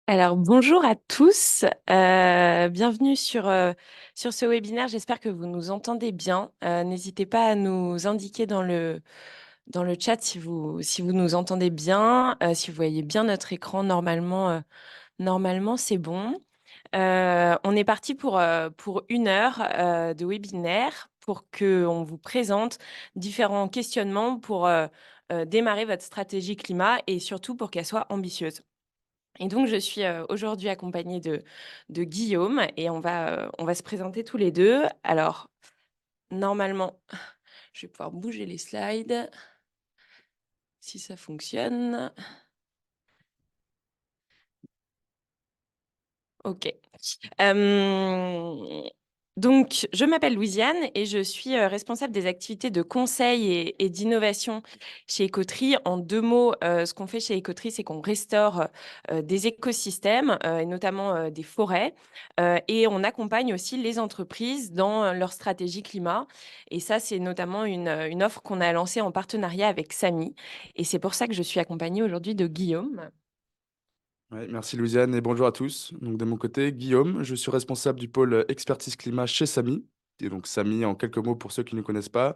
Alors, bonjour à tous. Bienvenue sur ce webinaire. J'espère que vous nous entendez bien. N'hésitez pas à nous indiquer dans le chat si vous nous entendez bien, si vous voyez bien notre écran. Normalement, c'est bon. On est parti pour 1 heure de webinaire pour qu'on vous présente différents questionnements pour démarrer votre stratégie climat et surtout pour qu'elle soit ambitieuse. Et donc, je suis aujourd'hui accompagnée de Guillaume et on va se présenter tous les deux. Alors, normalement, je vais pouvoir bouger les slides si ça fonctionne. OK. Hem, donc je m'appelle Louisiane et je suis, responsable des activités de conseil et d'innovation chez Écoterie. En 2 mots, ce qu'on fait chez Écoterie, c'est qu'on restaure, des écosystèmes, et notamment, des forêts, et on accompagne aussi les entreprises dans leur stratégie climat et ça, c'est notamment une offre qu'on a lancée en partenariat avec Samy et c'est pour ça que je suis accompagnée aujourd'hui de Guillaume. Ouais, merci Louisiane et bonjour à tous. Donc de mon côté, Guillaume, je suis responsable du pôle expertise climat chez Samy. Et donc Samy, en quelques mots pour ceux qui ne connaissent pas,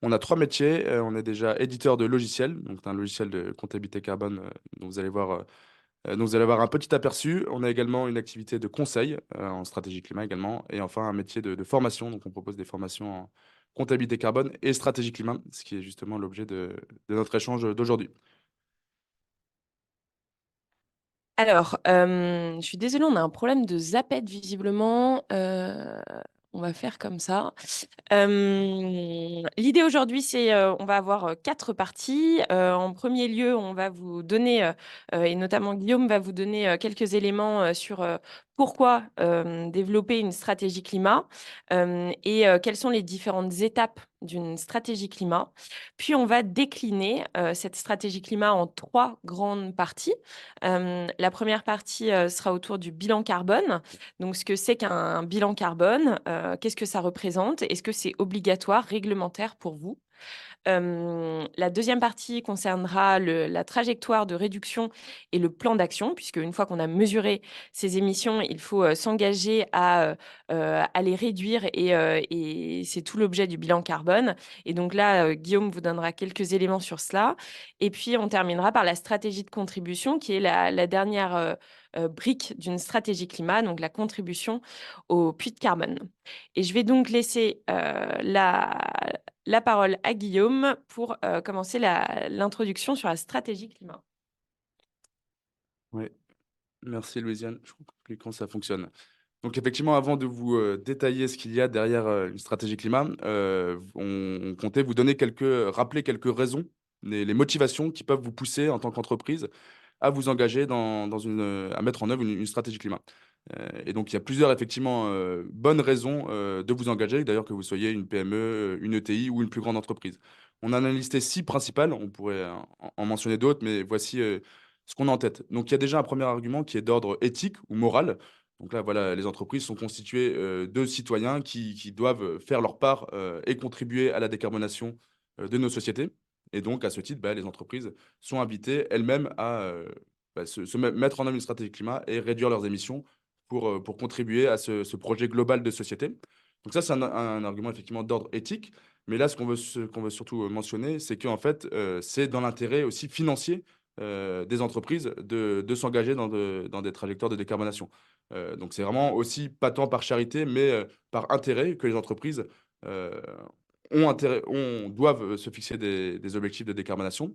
on a trois métiers. On est déjà éditeur de logiciels, donc un logiciel de comptabilité carbone dont vous allez avoir un petit aperçu. On a également une activité de conseil en stratégie climat également, et enfin un métier de formation. Donc on propose des formations en comptabilité carbone et stratégie climat, ce qui est justement l'objet de notre échange d'aujourd'hui. Alors, je suis désolée, on a un problème de zapette visiblement, on va faire comme ça. L'idée aujourd'hui, c'est, on va avoir, 4 parties. En premier lieu, on va vous donner, et notamment Guillaume va vous donner, quelques éléments, sur, pourquoi, développer une stratégie climat, et quelles sont les différentes étapes d'une stratégie climat. Puis on va décliner, cette stratégie climat en 3 grandes parties. La première partie, sera autour du bilan carbone. Donc ce que c'est qu'un bilan carbone, qu'est-ce que ça représente? Est-ce que c'est obligatoire, réglementaire pour vous? La deuxième partie concernera la trajectoire de réduction et le plan d'action, puisque une fois qu'on a mesuré ces émissions, il faut, s'engager à les réduire et c'est tout l'objet du bilan carbone et donc là, Guillaume vous donnera quelques éléments sur cela et puis on terminera par la stratégie de contribution qui est la dernière, brique d'une stratégie climat, donc la contribution au puits de carbone et je vais donc laisser, la parole à Guillaume pour, commencer l'introduction sur la stratégie climat. Oui, merci Louisiane. Je comprends comment ça fonctionne. Donc effectivement, avant de vous, détailler ce qu'il y a derrière, une stratégie climat, on comptait vous donner rappeler quelques raisons, les motivations qui peuvent vous pousser en tant qu'entreprise à vous engager à mettre en œuvre une stratégie climat. Et donc il y a plusieurs effectivement, bonnes raisons, de vous engager, d'ailleurs que vous soyez une PME, une ETI ou une plus grande entreprise. On en a listé 6 principales, on pourrait en mentionner d'autres, mais voici, ce qu'on a en tête. Donc il y a déjà un premier argument qui est d'ordre éthique ou moral. Donc là, voilà, les entreprises sont constituées, de citoyens qui doivent faire leur part, et contribuer à la décarbonation, de nos sociétés. Et donc à ce titre, bah, les entreprises sont invitées elles-mêmes à, mettre en œuvre une stratégie climat et réduire leurs émissions pour contribuer à ce projet global de société. Donc ça, c'est un argument effectivement d'ordre éthique. Mais là, ce qu'on veut surtout, mentionner, c'est qu'en fait, c'est dans l'intérêt aussi financier, des entreprises de s'engager dans des trajectoires de décarbonation. Donc c'est vraiment aussi pas tant par charité, mais, par intérêt que les entreprises, heu, doivent se fixer des objectifs de décarbonation.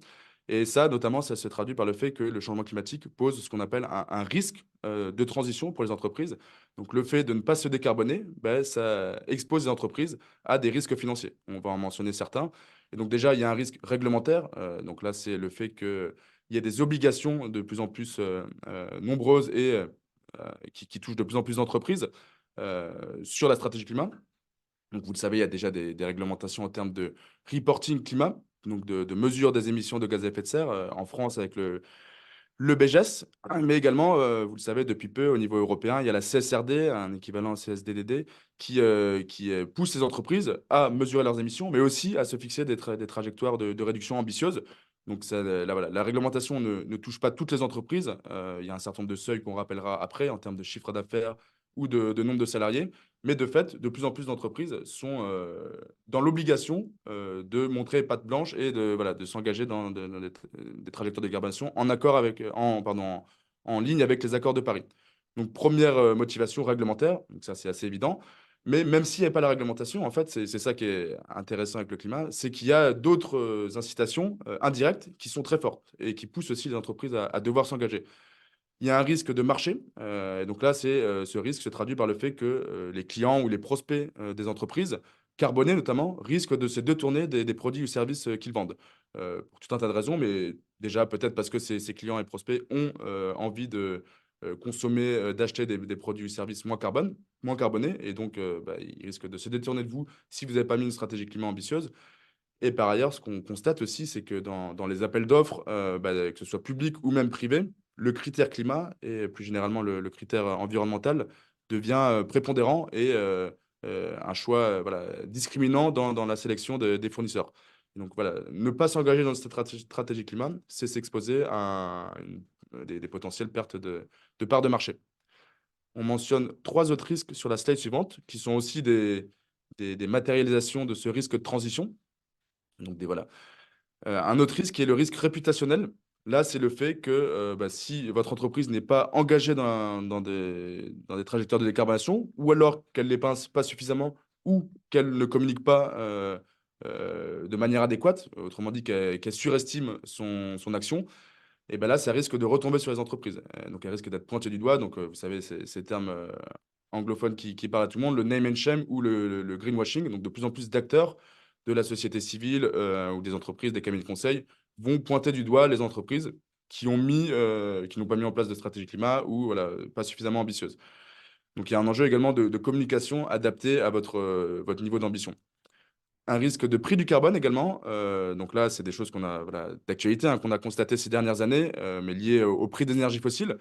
Et ça, notamment, ça se traduit par le fait que le changement climatique pose ce qu'on appelle un risque, de transition pour les entreprises. Donc le fait de ne pas se décarboner, beh, ça expose les entreprises à des risques financiers. On va en mentionner certains. Et donc déjà, il y a un risque réglementaire, donc là, c'est le fait qu'il y a des obligations de plus en plus, nombreuses et qui touchent de plus en plus d'entreprises, sur la stratégie climat. Donc vous le savez, il y a déjà des réglementations en termes de reporting climat, donc de mesure des émissions de gaz à effet de serre, en France avec le BGES, mais également, vous le savez depuis peu au niveau européen, il y a la CSRD, un équivalent CSDDD, qui pousse les entreprises à mesurer leurs émissions, mais aussi à se fixer des trajectoires de réduction ambitieuses. Donc, voilà, la réglementation ne touche pas toutes les entreprises. Il y a un certain nombre de seuils qu'on rappellera après en termes de chiffre d'affaires ou de nombre de salariés. Mais de fait, de plus en plus d'entreprises sont dans l'obligation de montrer patte blanche et voilà, de s'engager dans des trajectoires de décarbonation en accord avec, pardon, en ligne avec les accords de Paris. Donc, première motivation réglementaire, donc ça c'est assez évident. Mais même s'il n'y a pas la réglementation, en fait, c'est ça qui est intéressant avec le climat, c'est qu'il y a d'autres incitations indirectes qui sont très fortes et qui poussent aussi les entreprises à devoir s'engager. Il y a un risque de marché. Et donc là, ce risque se traduit par le fait que les clients ou les prospects des entreprises, carbonées notamment, risquent de se détourner des produits ou services qu'ils vendent. Pour tout un tas de raisons, mais déjà peut-être parce que ces clients et prospects ont envie de consommer, d'acheter des produits ou services moins carbonés, et donc bah, ils risquent de se détourner de vous si vous n'avez pas mis une stratégie climat ambitieuse. Et par ailleurs, ce qu'on constate aussi, c'est que dans les appels d'offres, bah, que ce soit public ou même privé, le critère climat et plus généralement le critère environnemental devient prépondérant et un choix voilà, discriminant dans la sélection des fournisseurs. Donc voilà, ne pas s'engager dans cette stratégie climat, c'est s'exposer à des potentielles pertes de parts de marché. On mentionne trois autres risques sur la slide suivante, qui sont aussi des matérialisations de ce risque de transition. Donc, voilà. Un autre risque qui est le risque réputationnel. Là, c'est le fait que bah, si votre entreprise n'est pas engagée dans des trajectoires de décarbonation, ou alors qu'elle ne les pense pas suffisamment, ou qu'elle ne communique pas de manière adéquate, autrement dit qu'elle surestime son action, et ben là, ça risque de retomber sur les entreprises. Donc, elle risque d'être pointée du doigt. Donc, vous savez, ces termes anglophones qui parlent à tout le monde, le name and shame ou le greenwashing. Donc, de plus en plus d'acteurs de la société civile ou des entreprises, des cabinets de conseil vont pointer du doigt les entreprises qui n'ont pas mis en place de stratégie climat ou voilà, pas suffisamment ambitieuse. Donc, il y a un enjeu également de communication adapté à votre niveau d'ambition. Un risque de prix du carbone également. Donc là, c'est des choses qu'on a voilà, d'actualité, qu'on a constatées ces dernières années, mais liées au prix des énergies fossiles,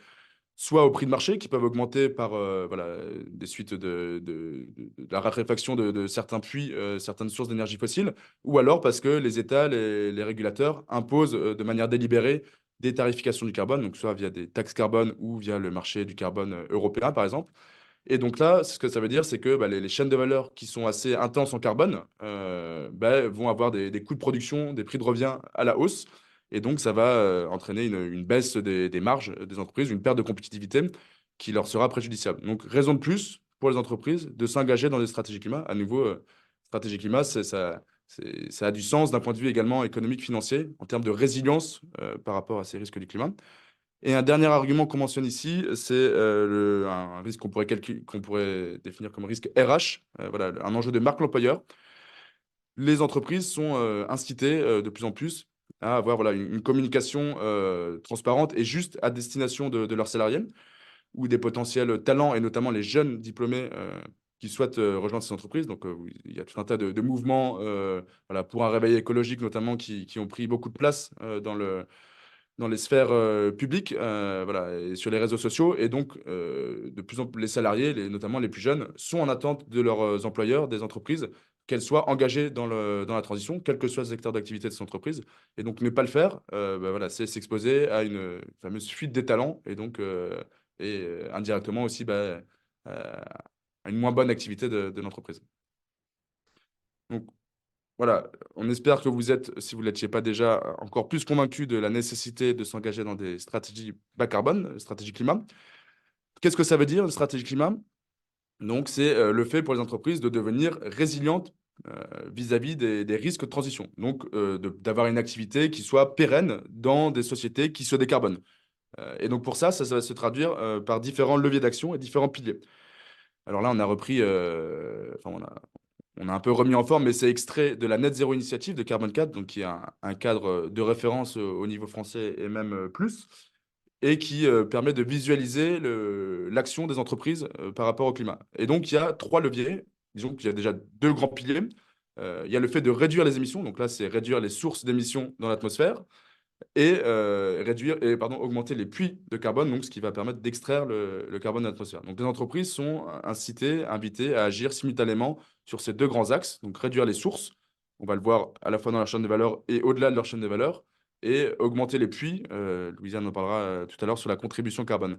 soit au prix de marché qui peuvent augmenter par voilà, des suites de la raréfaction de certains puits, certaines sources d'énergie fossile, ou alors parce que les États, les régulateurs imposent de manière délibérée des tarifications du carbone, donc soit via des taxes carbone ou via le marché du carbone européen, par exemple. Et donc là, ce que ça veut dire, c'est que bah, les chaînes de valeur qui sont assez intenses en carbone bah, vont avoir des coûts de production, des prix de revient à la hausse. Et donc, ça va entraîner une baisse des marges des entreprises, une perte de compétitivité qui leur sera préjudiciable. Donc, raison de plus pour les entreprises de s'engager dans des stratégies climat. À nouveau, stratégie climat, ça a du sens d'un point de vue également économique, financier, en termes de résilience par rapport à ces risques du climat. Et un dernier argument qu'on mentionne ici, c'est un risque qu'on pourrait définir comme risque RH, voilà, un enjeu de marque l'employeur. Les entreprises sont incitées de plus en plus à avoir voilà, une communication transparente et juste à destination de leurs salariés ou des potentiels talents, et notamment les jeunes diplômés qui souhaitent rejoindre ces entreprises. Donc, il y a tout un tas de mouvements voilà, pour un réveil écologique, notamment, qui ont pris beaucoup de place dans les sphères publiques, voilà, et sur les réseaux sociaux. Et donc, de plus en plus, les salariés, notamment les plus jeunes, sont en attente de leurs employeurs, des entreprises, qu'elles soient engagées dans la transition, quel que soit le secteur d'activité de ces entreprises. Et donc, ne pas le faire, bah, voilà, c'est s'exposer à une fameuse fuite des talents et donc, indirectement aussi bah, à une moins bonne activité de l'entreprise. Donc, voilà, on espère que vous êtes, si vous ne l'étiez pas déjà, encore plus convaincu de la nécessité de s'engager dans des stratégies bas carbone, stratégie climat. Qu'est-ce que ça veut dire, une stratégie climat? Donc, c'est le fait pour les entreprises de devenir résilientes vis-à-vis des risques de transition. Donc, d'avoir une activité qui soit pérenne dans des sociétés qui se décarbonent. Et donc, pour ça, ça va se traduire par différents leviers d'action et différents piliers. Alors là, on a repris, enfin, on a un peu remis en forme, mais c'est extrait de la Net Zero Initiative de Carbone 4, donc qui est un cadre de référence au niveau français et même plus, et qui permet de visualiser l'action des entreprises par rapport au climat. Et donc, il y a trois leviers. Disons qu'il y a déjà deux grands piliers. Il y a le fait de réduire les émissions, donc là, c'est réduire les sources d'émissions dans l'atmosphère et augmenter les puits de carbone, donc ce qui va permettre d'extraire le carbone de l'atmosphère. Donc les entreprises sont incitées, invitées à agir simultanément sur ces deux grands axes, donc réduire les sources, on va le voir à la fois dans leur chaîne de valeur et au-delà de leur chaîne de valeur, et augmenter les puits. Louisiane en parlera tout à l'heure sur la contribution carbone.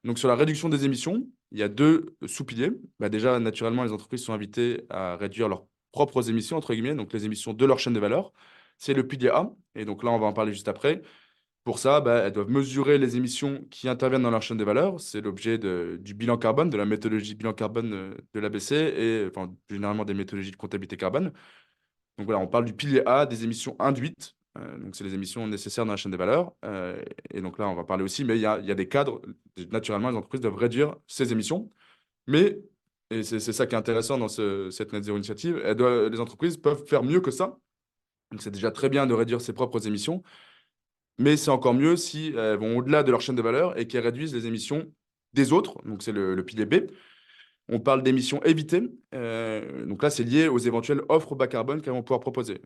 Donc, sur la réduction des émissions, il y a deux sous-piliers. Bah, déjà, naturellement, les entreprises sont invitées à réduire leurs propres émissions, entre guillemets, donc les émissions de leur chaîne de valeur. C'est le pilier A. Et donc là, on va en parler juste après. Pour ça, bah, elles doivent mesurer les émissions qui interviennent dans leur chaîne de valeur. C'est l'objet du bilan carbone, de la méthodologie bilan carbone de l'ABC et enfin, généralement des méthodologies de comptabilité carbone. Donc voilà, on parle du pilier A, des émissions induites. Donc, c'est les émissions nécessaires dans la chaîne des valeurs. Et donc là, on va parler aussi, mais il y a des cadres. Naturellement, les entreprises doivent réduire ces émissions. Mais, et c'est ça qui est intéressant dans cette Net Zero Initiative, les entreprises peuvent faire mieux que ça. Donc, c'est déjà très bien de réduire ses propres émissions. Mais c'est encore mieux si elles vont au-delà de leur chaîne de valeur et qu'elles réduisent les émissions des autres. Donc, c'est le pilier B. On parle d'émissions évitées. Donc là, c'est lié aux éventuelles offres bas carbone qu'elles vont pouvoir proposer.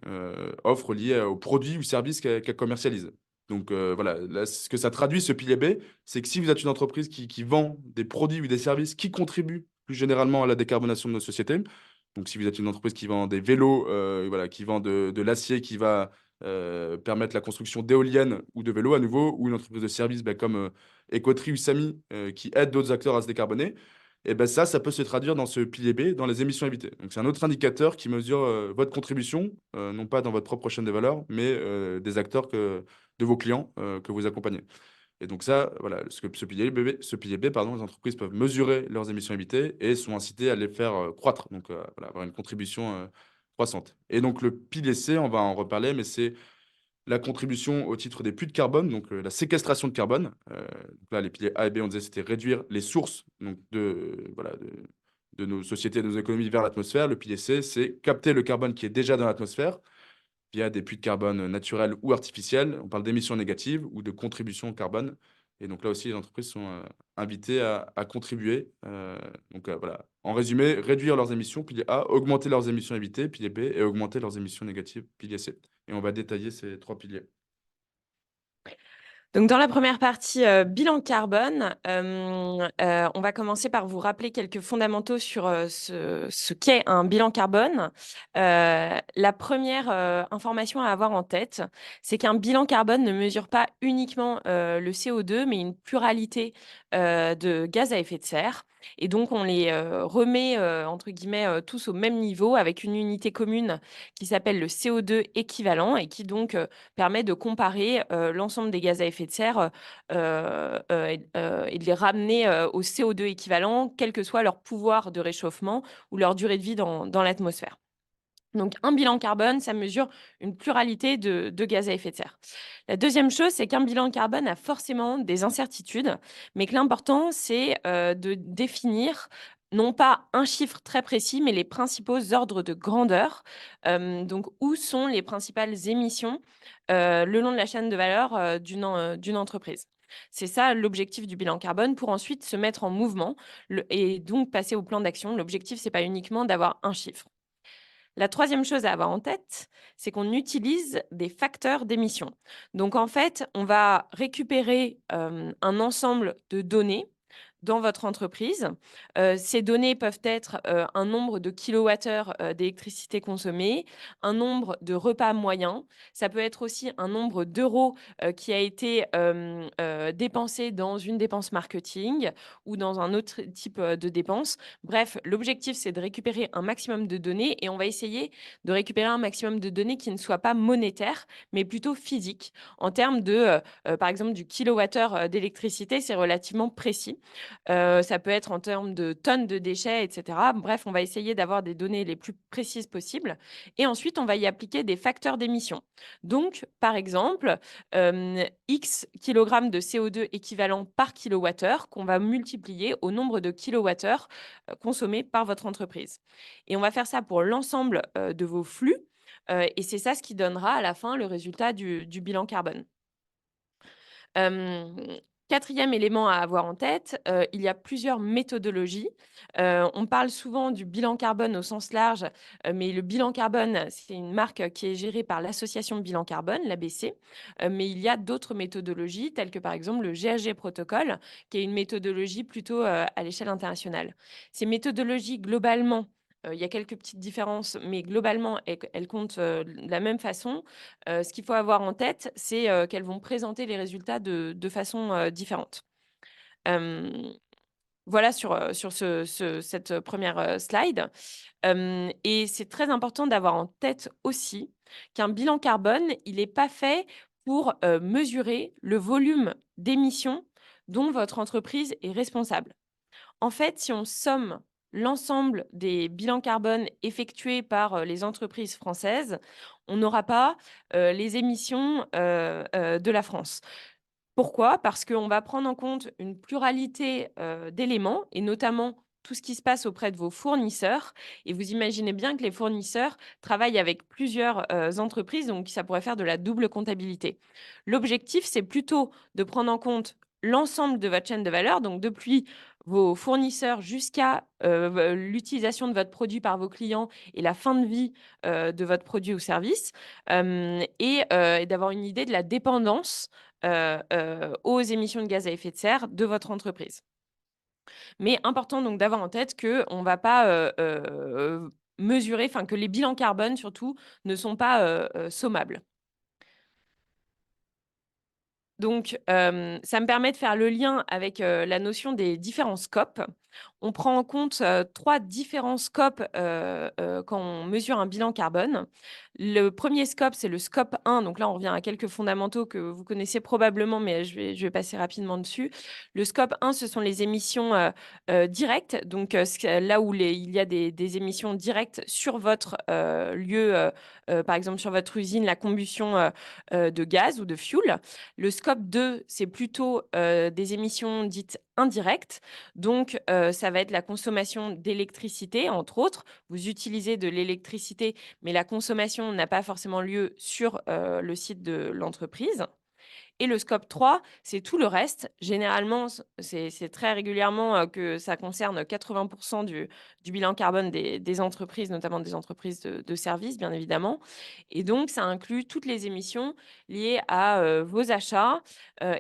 Offres liées aux produits ou services qu'elles commercialisent. Donc voilà, là, ce que ça traduit, ce pilier B, c'est que si vous êtes une entreprise qui vend des produits ou des services qui contribuent plus généralement à la décarbonation de nos sociétés, donc si vous êtes une entreprise qui vend des vélos, voilà, qui vend de l'acier qui va permettre la construction d'éoliennes ou de vélos à nouveau, ou une entreprise de services bah, comme Ecotree ou Samy qui aide d'autres acteurs à se décarboner, et ben ça peut se traduire dans ce pilier B, dans les émissions évitées. Donc, c'est un autre indicateur qui mesure votre contribution, non pas dans votre propre chaîne de valeur, mais des acteurs de vos clients que vous accompagnez. Et donc ça, voilà, ce pilier B, pardon, les entreprises peuvent mesurer leurs émissions évitées et sont incitées à les faire croître, donc voilà, avoir une contribution croissante. Et donc le pilier C, on va en reparler, mais c'est la contribution au titre des puits de carbone, donc la séquestration de carbone. Donc là, les piliers A et B, on disait, c'était réduire les sources donc voilà, de nos sociétés, de nos économies vers l'atmosphère. Le pilier C, c'est capter le carbone qui est déjà dans l'atmosphère via des puits de carbone naturels ou artificiels. On parle d'émissions négatives ou de contribution au carbone. Et donc là aussi, les entreprises sont invitées à contribuer. Donc voilà. En résumé, réduire leurs émissions, pilier A, augmenter leurs émissions évitées, pilier B, et augmenter leurs émissions négatives, pilier C. Et on va détailler ces trois piliers. Donc, dans la première partie, bilan carbone, on va commencer par vous rappeler quelques fondamentaux sur ce qu'est un bilan carbone. La première information à avoir en tête, c'est qu'un bilan carbone ne mesure pas uniquement le CO2, mais une pluralité de gaz à effet de serre. Et donc, on les remet, entre guillemets, tous au même niveau avec une unité commune qui s'appelle le CO2 équivalent et qui donc permet de comparer l'ensemble des gaz à effet de serre et de les ramener au CO2 équivalent, quel que soit leur pouvoir de réchauffement ou leur durée de vie dans l'atmosphère. Donc, un bilan carbone, ça mesure une pluralité de gaz à effet de serre. La deuxième chose, c'est qu'un bilan carbone a forcément des incertitudes, mais que l'important, c'est de définir non pas un chiffre très précis, mais les principaux ordres de grandeur. Donc, où sont les principales émissions le long de la chaîne de valeur d'une entreprise. C'est ça l'objectif du bilan carbone pour ensuite se mettre en mouvement et donc passer au plan d'action. L'objectif, c'est pas uniquement d'avoir un chiffre. La troisième chose à avoir en tête, c'est qu'on utilise des facteurs d'émission. Donc, en fait, on va récupérer un ensemble de données dans votre entreprise. Ces données peuvent être un nombre de kilowattheures d'électricité consommée, un nombre de repas moyens. Ça peut être aussi un nombre d'euros qui a été dépensé dans une dépense marketing ou dans un autre type de dépense. Bref, l'objectif, c'est de récupérer un maximum de données et on va essayer de récupérer un maximum de données qui ne soient pas monétaires, mais plutôt physiques. En termes de, par exemple, du kilowattheure d'électricité, c'est relativement précis. Ça peut être en termes de tonnes de déchets, etc. Bref, on va essayer d'avoir des données les plus précises possibles. Et ensuite, on va y appliquer des facteurs d'émission. Donc, par exemple, X kilogrammes de CO2 équivalent par kilowattheure qu'on va multiplier au nombre de kilowattheures consommés par votre entreprise. Et on va faire ça pour l'ensemble de vos flux. Et c'est ça ce qui donnera à la fin le résultat du bilan carbone. Hem, 4e élément à avoir en tête, il y a plusieurs méthodologies. On parle souvent du bilan carbone au sens large, mais le bilan carbone, c'est une marque qui est gérée par l'association Bilan Carbone, l'ABC. Mais il y a d'autres méthodologies telles que, par exemple, le GHG Protocol, qui est une méthodologie plutôt, à l'échelle internationale. Ces méthodologies, globalement, Il y a quelques petites différences, mais globalement, elles comptent, de la même façon. Ce qu'il faut avoir en tête, c'est, qu'elles vont présenter les résultats de façon, différente. Hem, voilà sur cette première slide. Et c'est très important d'avoir en tête aussi qu'un bilan carbone, il n'est pas fait pour, mesurer le volume d'émissions dont votre entreprise est responsable. En fait, si on somme l'ensemble des bilans carbone effectués par, les entreprises françaises, on n'aura pas, les émissions, de la France. Pourquoi? Parce qu'on va prendre en compte une pluralité, d'éléments et notamment tout ce qui se passe auprès de vos fournisseurs et vous imaginez bien que les fournisseurs travaillent avec plusieurs, entreprises, donc ça pourrait faire de la double comptabilité. L'objectif, c'est plutôt de prendre en compte l'ensemble de votre chaîne de valeur, donc depuis vos fournisseurs jusqu'à, l'utilisation de votre produit par vos clients et la fin de vie, de votre produit ou service, et d'avoir une idée de la dépendance aux émissions de gaz à effet de serre de votre entreprise. Mais important donc d'avoir en tête qu'on ne va pas, mesurer, enfin que les bilans carbone surtout ne sont pas, sommables. Donc, ça me permet de faire le lien avec, la notion des différents scopes. On prend en compte, 3 différents scopes, quand on mesure un bilan carbone. Le premier scope, c'est le scope 1, donc là, on revient à quelques fondamentaux que vous connaissez probablement, mais je vais passer rapidement dessus. Le scope 1, ce sont les émissions, directes, donc là où il y a des émissions directes sur votre, lieu, par exemple sur votre usine, la combustion, de gaz ou de fioul. Le scope 2, c'est plutôt, des émissions dites indirectes. Donc, ça va être la consommation d'électricité, entre autres. Vous utilisez de l'électricité, mais la consommation n'a pas forcément lieu sur, le site de l'entreprise. Et le scope 3, c'est tout le reste. Généralement, c'est très régulièrement, que ça concerne 80 du bilan carbone des entreprises, notamment des entreprises de services, bien évidemment. Et donc ça inclut toutes les émissions liées à, vos achats,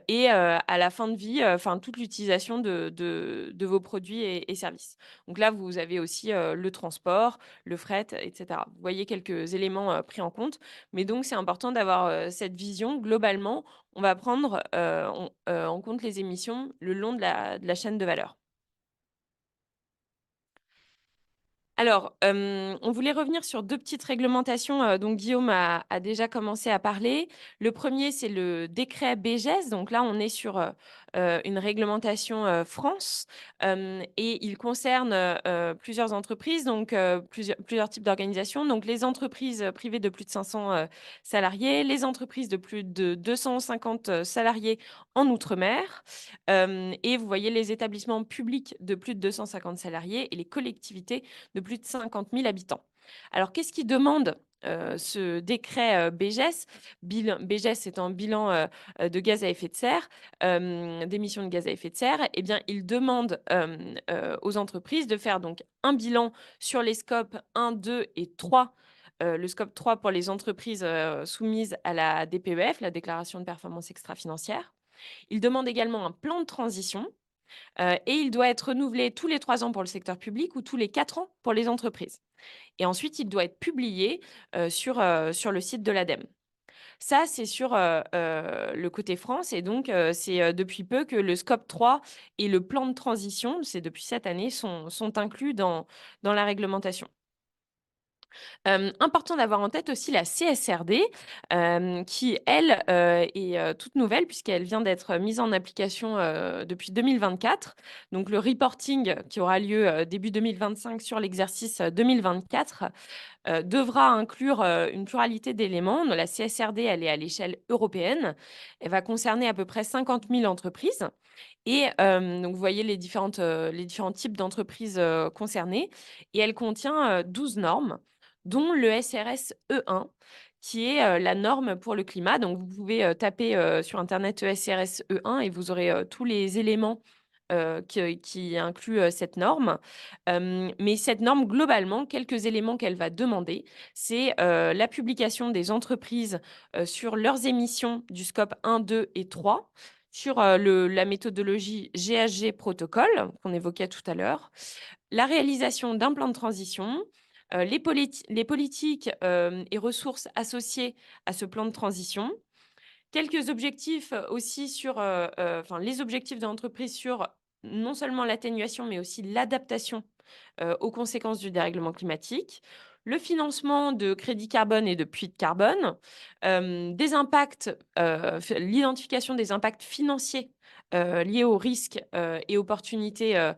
et à la fin de vie, enfin toute l'utilisation de vos produits et services. Donc là, vous avez aussi, le transport, le fret et cetera. Vous voyez quelques éléments, pris en compte, mais donc c'est important d'avoir, cette vision globalement. On va prendre, en compte les émissions le long de la chaîne de valeur. Alors, on voulait revenir sur 2 petites réglementations, dont Guillaume a déjà commencé à parler. Le premier, c'est le décret BGES, donc là, on est sur, une réglementation, France, et il concerne, plusieurs entreprises, donc plusieurs types d'organisations. Donc les entreprises, privées de plus de 500, salariés, les entreprises de plus de 250, salariés en outre-mer, et vous voyez les établissements publics de plus de 250 salariés et les collectivités de plus de 50 000 habitants. Alors, qu'est-ce qui demande ce décret BGES? BGES étant bilan de gaz à effet de serre, d'émissions de gaz à effet de serre, eh bien, il demande aux entreprises de faire donc un bilan sur les scopes 1, 2 et 3. Le scope 3 pour les entreprises soumises à la DPEF, la déclaration de performance extra-financière. Il demande également un plan de transition. Et il doit être renouvelé tous les 3 ans pour le secteur public ou tous les 4 ans pour les entreprises. Et ensuite, il doit être publié, sur le site de l'ADEME. Ça, c'est sur, le côté France et donc c'est, depuis peu que le scope 3 et le plan de transition, c'est depuis cette année, sont inclus dans la réglementation. Important d'avoir en tête aussi la CSRD, qui elle, est, toute nouvelle puisqu'elle vient d'être mise en application, depuis 2024. Donc le reporting qui aura lieu, début 2025 sur l'exercice, 2024, devra inclure, une pluralité d'éléments. La CSRD, elle est à l'échelle européenne. Elle va concerner à peu près 50 000 entreprises et donc vous voyez les différents types d'entreprises, concernées et elle contient, 12 normes, dont le SRS E1 qui est, la norme pour le climat. Donc vous pouvez, taper, sur internet ESRS E1 et vous aurez, tous les éléments, qui incluent, cette norme. Mais cette norme, globalement, quelques éléments qu'elle va demander, c'est, la publication des entreprises, sur leurs émissions du scope 1, 2 et 3. sur la méthodologie GHG protocole qu'on évoquait tout à l'heure, la réalisation d'un plan de transition, les politiques et ressources associées à ce plan de transition, quelques objectifs aussi sur, enfin les objectifs de l'entreprise sur non seulement l'atténuation, mais aussi l'adaptation, aux conséquences du dérèglement climatique, le financement de crédits carbone et de puits de carbone, des impacts, l'identification des impacts financiers, liés aux risques, et opportunités,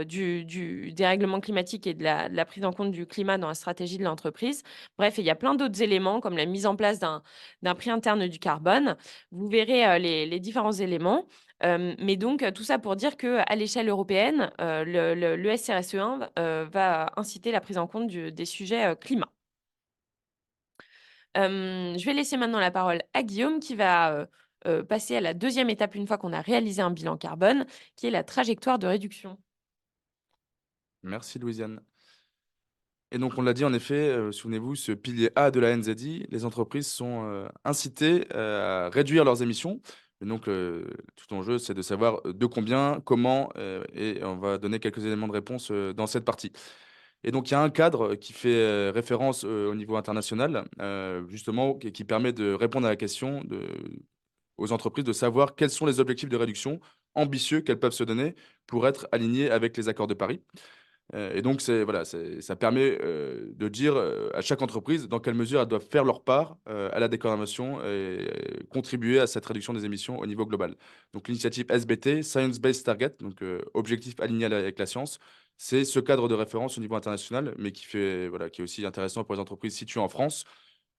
du dérèglement climatique et de la prise en compte du climat dans la stratégie de l'entreprise. Bref, il y a plein d'autres éléments comme la mise en place d'un prix interne du carbone. Vous verrez, les différents éléments. Mais donc, tout ça pour dire qu'à l'échelle européenne, le SRSE1 va inciter la prise en compte des sujets, climat. Je vais laisser maintenant la parole à Guillaume qui va, passer à la deuxième étape une fois qu'on a réalisé un bilan carbone, qui est la trajectoire de réduction. Merci Louisiane. Et donc on l'a dit en effet, souvenez-vous, ce pilier A de la NZI, les entreprises sont, incitées, à réduire leurs émissions. Et donc, tout l'enjeu, c'est de savoir, de combien, comment, et on va donner quelques éléments de réponse, dans cette partie. Et donc il y a un cadre qui fait, référence, au niveau international, justement qui permet de répondre à la question aux entreprises de savoir quels sont les objectifs de réduction ambitieux qu'elles peuvent se donner pour être alignées avec les accords de Paris. Et donc c'est voilà, ça permet, de dire, à chaque entreprise dans quelle mesure elles doivent faire leur part, à la décarbonation et contribuer à cette réduction des émissions au niveau global. Donc l'initiative SBT, Science Based Target, donc objectif aligné avec la science, c'est ce cadre de référence au niveau international, mais qui fait voilà, qui est aussi intéressant pour les entreprises situées en France.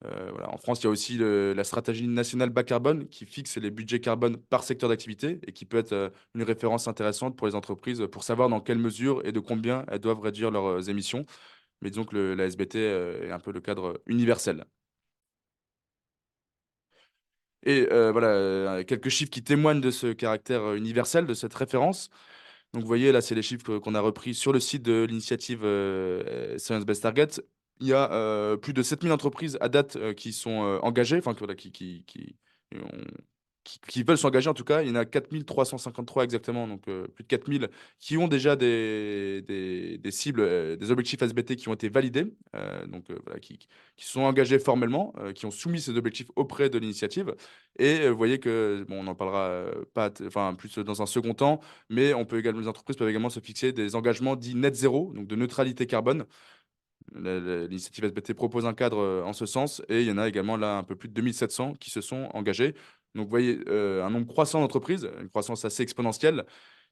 Voilà, en France, il y a aussi la stratégie nationale bas carbone qui fixe les budgets carbone par secteur d'activité et qui peut être une référence intéressante pour les entreprises pour savoir dans quelle mesure et de combien elles doivent réduire leurs émissions. Mais disons que la SBT est un peu le cadre universel. Et voilà, quelques chiffres qui témoignent de ce caractère universel, de cette référence. Donc, vous voyez, là, c'est les chiffres qu'on a repris sur le site de l'initiative Science Based Target. Il y a plus de 7000 entreprises à date qui sont engagées, enfin, voilà, qui veulent s'engager en tout cas. Il y en a 4353 exactement, donc plus de 4000 qui ont déjà des cibles, des objectifs SBT qui ont été validés, donc voilà, qui se sont engagés formellement, qui ont soumis ces objectifs auprès de l'initiative. Et vous voyez que, bon, on en parlera pas, enfin, plus dans un second temps, mais on peut également, les entreprises peuvent également se fixer des engagements dits net zéro, donc de neutralité carbone. L'initiative SBT propose un cadre en ce sens et il y en a également là un peu plus de 2700 qui se sont engagés. Donc vous voyez un nombre croissant d'entreprises, une croissance assez exponentielle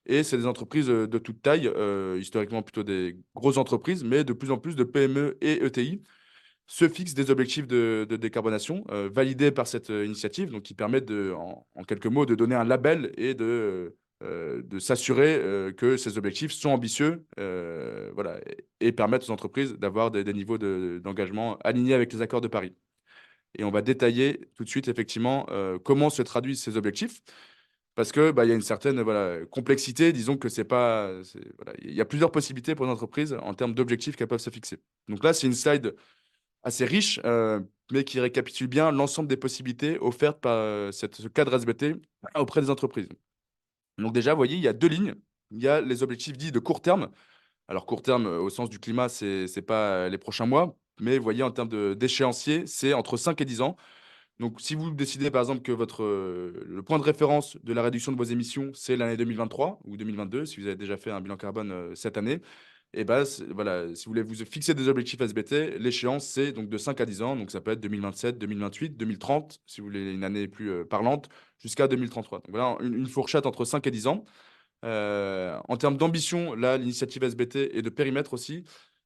et c'est des entreprises de toute taille, historiquement plutôt des grosses entreprises, mais de plus en plus de PME et ETI se fixent des objectifs de décarbonation validés par cette initiative, donc qui permettent en quelques mots de donner un label et de s'assurer que ces objectifs sont ambitieux voilà, et permettent aux entreprises d'avoir des niveaux d'engagement alignés avec les accords de Paris. Et on va détailler tout de suite effectivement comment se traduisent ces objectifs. Parce que bah, il y a une certaine voilà, complexité, disons que c'est pas. Voilà, il y a plusieurs possibilités pour les entreprises en termes d'objectifs qu'elles peuvent se fixer. Donc là, c'est une slide assez riche, mais qui récapitule bien l'ensemble des possibilités offertes par ce cadre SBT auprès des entreprises. Donc déjà, vous voyez, il y a deux lignes. Il y a les objectifs dits de court terme. Alors court terme, au sens du climat, c'est pas les prochains mois, mais vous voyez, en termes d'échéancier, c'est entre 5 et 10 ans. Donc si vous décidez par exemple que le point de référence de la réduction de vos émissions, c'est l'année 2023 ou 2022, si vous avez déjà fait un bilan carbone cette année, et ben voilà, si vous voulez vous fixer des objectifs SBT, l'échéance c'est donc de 5 à 10 ans, donc ça peut être 2027, 2028, 2030, si vous voulez une année plus parlante, jusqu'à 2033. Donc voilà, une fourchette entre 5 et 10 ans. En termes d'ambition, là, l'initiative SBT et de périmètre aussi,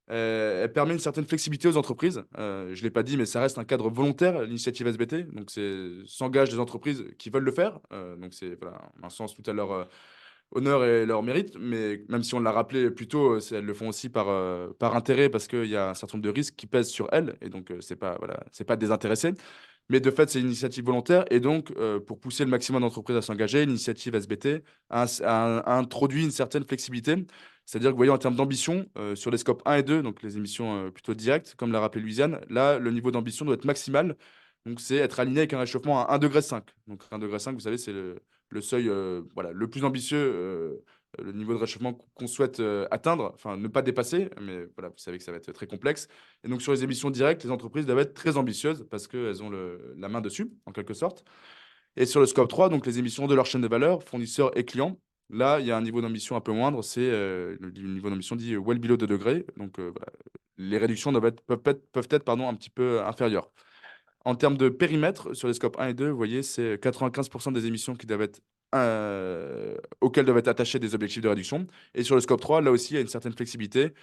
elle permet une certaine flexibilité aux entreprises. Je ne l'ai pas dit, mais ça reste un cadre volontaire, l'initiative SBT. Donc, c'est s'engagent des entreprises qui veulent le faire. Donc, c'est voilà, un sens tout à leur honneur et leur mérite. Mais même si on l'a rappelé plus tôt, elles le font aussi par intérêt parce qu'il y a un certain nombre de risques qui pèsent sur elles. Et donc, c'est pas, voilà, c'est pas désintéressé. Mais de fait, c'est une initiative volontaire. Et donc, pour pousser le maximum d'entreprises à s'engager, l'initiative SBT a introduit une certaine flexibilité. C'est-à-dire que, vous voyez, en termes d'ambition, sur les scopes 1 et 2, donc les émissions plutôt directes, comme l'a rappelé Louisiane, là, le niveau d'ambition doit être maximal. Donc, c'est être aligné avec un réchauffement à 1,5 degré. Donc, 1,5 degré, vous savez, c'est le seuil voilà, le plus ambitieux, le niveau de réchauffement qu'on souhaite atteindre, enfin ne pas dépasser, mais voilà, vous savez que ça va être très complexe. Et donc sur les émissions directes, les entreprises doivent être très ambitieuses parce qu'elles ont la main dessus, en quelque sorte. Et sur le scope 3, donc les émissions de leur chaîne de valeur, fournisseurs et clients, là, il y a un niveau d'ambition un peu moindre, c'est le niveau d'ambition dit well below 2 degrés. Donc voilà, les réductions peuvent être pardon, un petit peu inférieures. En termes de périmètre, sur les scopes 1 et 2, vous voyez, c'est 95% des émissions qui doivent être, auxquelles doivent être attachés des objectifs de réduction. Et sur le scope 3, là aussi, il y a une certaine flexibilité.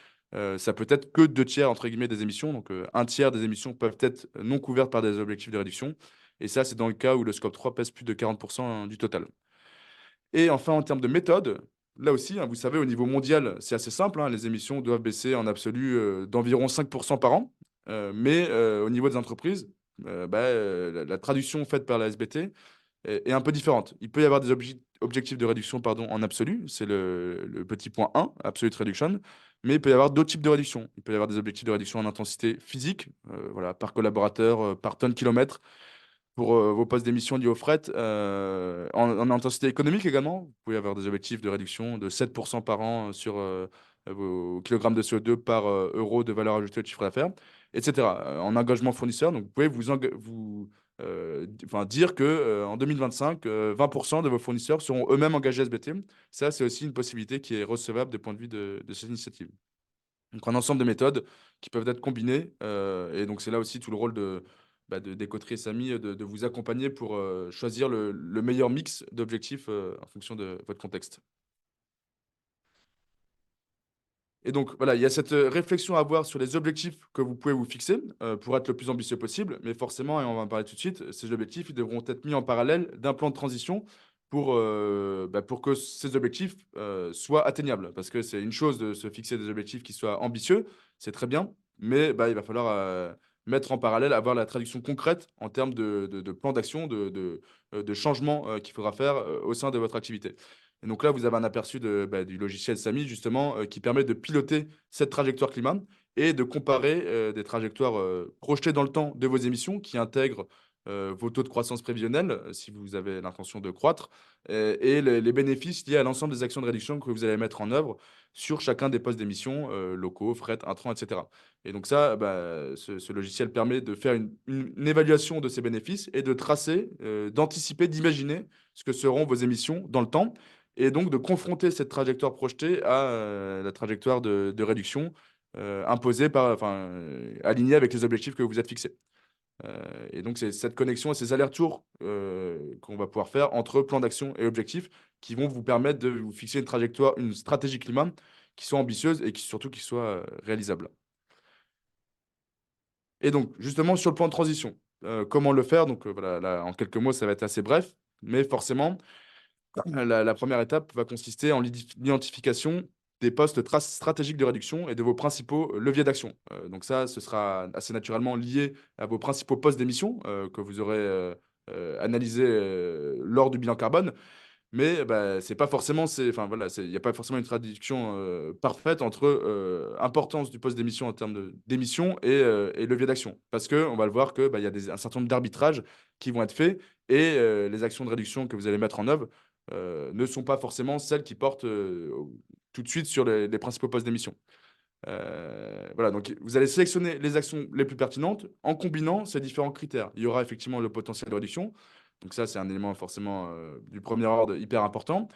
Ça peut être que 2 tiers, entre guillemets, des émissions. Donc, un tiers des émissions peuvent être non couvertes par des objectifs de réduction. Et ça, c'est dans le cas où le scope 3 pèse plus de 40% du total. Et enfin, en termes de méthode, là aussi, hein, vous savez, au niveau mondial, c'est assez simple, hein, les émissions doivent baisser en absolu d'environ 5% par an. Mais au niveau des entreprises, la traduction faite par la SBT est un peu différente. Il peut y avoir des objectifs de réduction pardon, en absolu, c'est le petit point 1, Absolute Reduction, mais il peut y avoir d'autres types de réduction. Il peut y avoir des objectifs de réduction en intensité physique, voilà, par collaborateur, par tonne kilomètre, pour vos postes d'émission liés au fret. En intensité économique également, vous pouvez avoir des objectifs de réduction de 7% par an sur vos kilogrammes de CO2 par euro de valeur ajoutée au chiffre d'affaires, etc. En engagement fournisseur, donc vous pouvez enfin, dire que en 2025, 20% de vos fournisseurs seront eux-mêmes engagés SBT. Ça, c'est aussi une possibilité qui est recevable du point de vue de cette initiative. Donc, un ensemble de méthodes qui peuvent être combinées. Et donc, c'est là aussi tout le rôle des coteries SAMI de vous accompagner pour choisir le meilleur mix d'objectifs en fonction de votre contexte. Et donc, voilà, il y a cette réflexion à avoir sur les objectifs que vous pouvez vous fixer pour être le plus ambitieux possible. Mais forcément, et on va en parler tout de suite, ces objectifs, ils devront être mis en parallèle d'un plan de transition pour que ces objectifs soient atteignables. Parce que c'est une chose de se fixer des objectifs qui soient ambitieux, c'est très bien, mais il va falloir mettre en parallèle, avoir la traduction concrète en termes de plan d'action, de changement qu'il faudra faire au sein de votre activité. Et donc là, vous avez un aperçu du logiciel SAMI, justement, qui permet de piloter cette trajectoire climat et de comparer des trajectoires projetées dans le temps de vos émissions qui intègrent vos taux de croissance prévisionnels, si vous avez l'intention de croître, et les bénéfices liés à l'ensemble des actions de réduction que vous allez mettre en œuvre sur chacun des postes d'émissions, locaux, fret, intrants, etc. Et donc ça, ce logiciel permet de faire une évaluation de ces bénéfices et de tracer, d'anticiper, d'imaginer ce que seront vos émissions dans le temps et donc de confronter cette trajectoire projetée à la trajectoire de réduction imposée alignée avec les objectifs que vous êtes fixés. Et donc, c'est cette connexion et ces allers-retours qu'on va pouvoir faire entre plan d'action et objectifs qui vont vous permettre de vous fixer une trajectoire, une stratégie climat qui soit ambitieuse et surtout qui soit réalisable. Et donc, justement, sur le plan de transition, comment le faire? Donc, voilà, là, en quelques mots, ça va être assez bref, mais forcément, la première étape va consister en l'identification des postes stratégiques de réduction et de vos principaux leviers d'action. Donc ça, ce sera assez naturellement lié à vos principaux postes d'émission que vous aurez analysés lors du bilan carbone. Mais c'est pas forcément, enfin voilà, il n'y a pas forcément une traduction parfaite entre importance du poste d'émission en termes d'émission et levier d'action. Parce qu'on va le voir que il y a un certain nombre d'arbitrages qui vont être faits et les actions de réduction que vous allez mettre en œuvre ne sont pas forcément celles qui portent tout de suite sur les principaux postes d'émission. Voilà, donc vous allez sélectionner les actions les plus pertinentes en combinant ces différents critères. Il y aura effectivement le potentiel de réduction. Donc ça, c'est un élément forcément du premier ordre hyper important.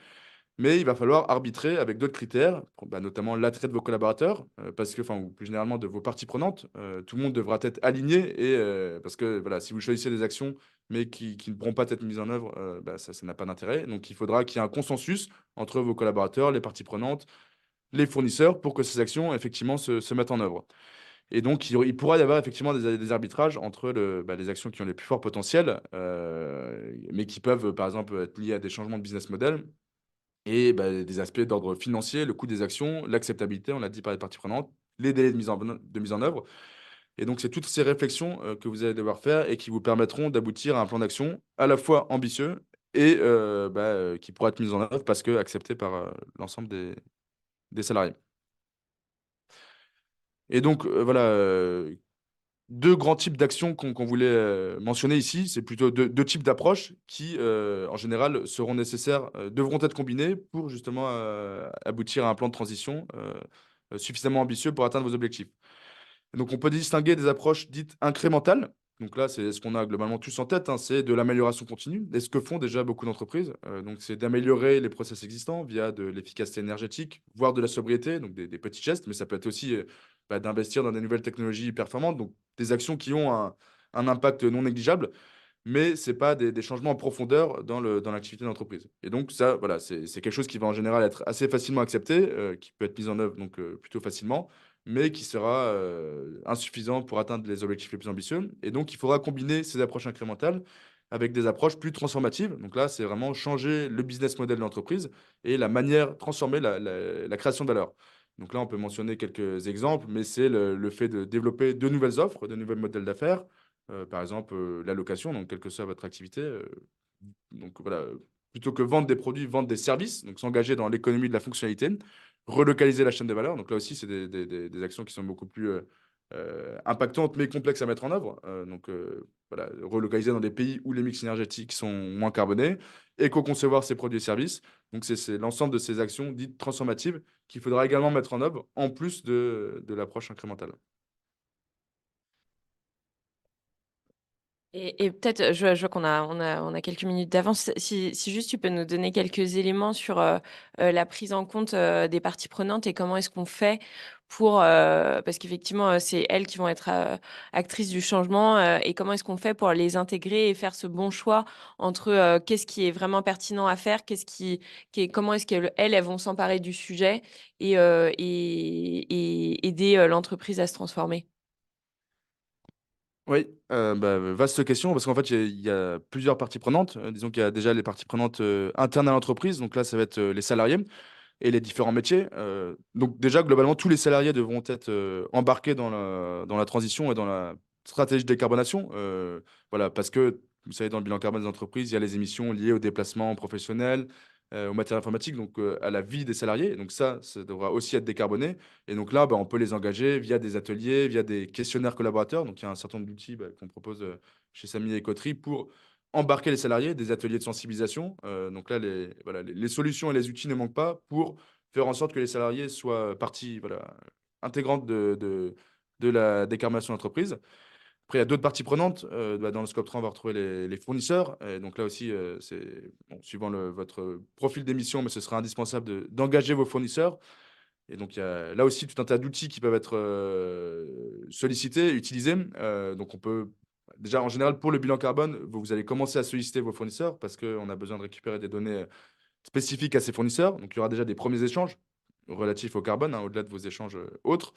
Mais il va falloir arbitrer avec d'autres critères, notamment l'attrait de vos collaborateurs, parce que, enfin, ou plus généralement de vos parties prenantes. Tout le monde devra être aligné et parce que voilà, si vous choisissez des actions mais qui ne pourront pas être mises en œuvre, ça n'a pas d'intérêt. Donc il faudra qu'il y ait un consensus entre vos collaborateurs, les parties prenantes, les fournisseurs pour que ces actions effectivement se mettent en œuvre. Et donc, il pourra y avoir effectivement des arbitrages entre les actions qui ont les plus forts potentiels, mais qui peuvent, par exemple, être liées à des changements de business model et des aspects d'ordre financier, le coût des actions, l'acceptabilité, on l'a dit par les parties prenantes, les délais de mise en œuvre. Et donc, c'est toutes ces réflexions que vous allez devoir faire et qui vous permettront d'aboutir à un plan d'action à la fois ambitieux et qui pourra être mis en œuvre parce que accepté par l'ensemble des salariés. Et donc, voilà, deux grands types d'actions qu'on voulait mentionner ici. C'est plutôt deux types d'approches qui, en général, seront nécessaires, devront être combinées pour justement aboutir à un plan de transition suffisamment ambitieux pour atteindre vos objectifs. Donc, on peut distinguer des approches dites incrémentales. Donc là, c'est ce qu'on a globalement tous en tête, hein, c'est de l'amélioration continue. Et ce que font déjà beaucoup d'entreprises, donc c'est d'améliorer les process existants via de l'efficacité énergétique, voire de la sobriété, donc des petits gestes, mais ça peut être aussi d'investir dans des nouvelles technologies performantes, donc des actions qui ont un impact non négligeable, mais ce n'est pas des changements en profondeur dans l'activité d'entreprise. Et donc, ça, voilà, c'est quelque chose qui va en général être assez facilement accepté, qui peut être mis en œuvre donc, plutôt facilement, mais qui sera insuffisant pour atteindre les objectifs les plus ambitieux. Et donc, il faudra combiner ces approches incrémentales avec des approches plus transformatives. Donc là, c'est vraiment changer le business model de l'entreprise et la manière, transformer la création de valeur. Donc là, on peut mentionner quelques exemples, mais c'est le fait de développer de nouvelles offres, de nouveaux modèles d'affaires, par exemple, la location, donc quelle que soit votre activité. Donc voilà, plutôt que vendre des produits, vendre des services, donc s'engager dans l'économie de la fonctionnalité, relocaliser la chaîne de valeur. Donc là aussi, c'est des actions qui sont beaucoup plus impactantes, mais complexes à mettre en œuvre. Donc voilà, relocaliser dans des pays où les mix énergétiques sont moins carbonés, éco-concevoir ses produits et services. Donc c'est l'ensemble de ces actions dites transformatives qu'il faudra également mettre en œuvre, en plus de l'approche incrémentale. Et peut-être, je vois qu'on a quelques minutes d'avance. Si juste tu peux nous donner quelques éléments sur la prise en compte des parties prenantes et comment est-ce qu'on fait pour, parce qu'effectivement, c'est elles qui vont être actrices du changement, et comment est-ce qu'on fait pour les intégrer et faire ce bon choix entre qu'est-ce qui est vraiment pertinent à faire, comment est-ce qu'elles, elles vont s'emparer du sujet et aider l'entreprise à se transformer. Oui, vaste question, parce qu'en fait, il y a plusieurs parties prenantes. Disons qu'il y a déjà les parties prenantes internes à l'entreprise. Donc là, ça va être les salariés et les différents métiers. Donc déjà, globalement, tous les salariés devront être embarqués dans la transition et dans la stratégie de décarbonation. Voilà, parce que, vous savez, dans le bilan carbone des entreprises, il y a les émissions liées aux déplacements professionnels, au matériel informatique, donc à la vie des salariés. Donc ça devra aussi être décarboné. Et donc là, on peut les engager via des ateliers, via des questionnaires collaborateurs. Donc il y a un certain nombre d'outils qu'on propose chez Samy et Coterie pour embarquer les salariés, des ateliers de sensibilisation. Donc là, voilà, les solutions et les outils ne manquent pas pour faire en sorte que les salariés soient partie voilà, intégrante de la décarbonation de l'entreprise. Après, il y a d'autres parties prenantes. Dans le scope 3, on va retrouver les fournisseurs. Et donc là aussi, c'est bon, suivant votre profil d'émission, mais ce sera indispensable d'engager vos fournisseurs. Et donc, il y a là aussi tout un tas d'outils qui peuvent être sollicités, utilisés. Donc, on peut déjà, en général, pour le bilan carbone, vous allez commencer à solliciter vos fournisseurs parce qu'on a besoin de récupérer des données spécifiques à ces fournisseurs. Donc, il y aura déjà des premiers échanges relatifs au carbone, hein, au-delà de vos échanges autres.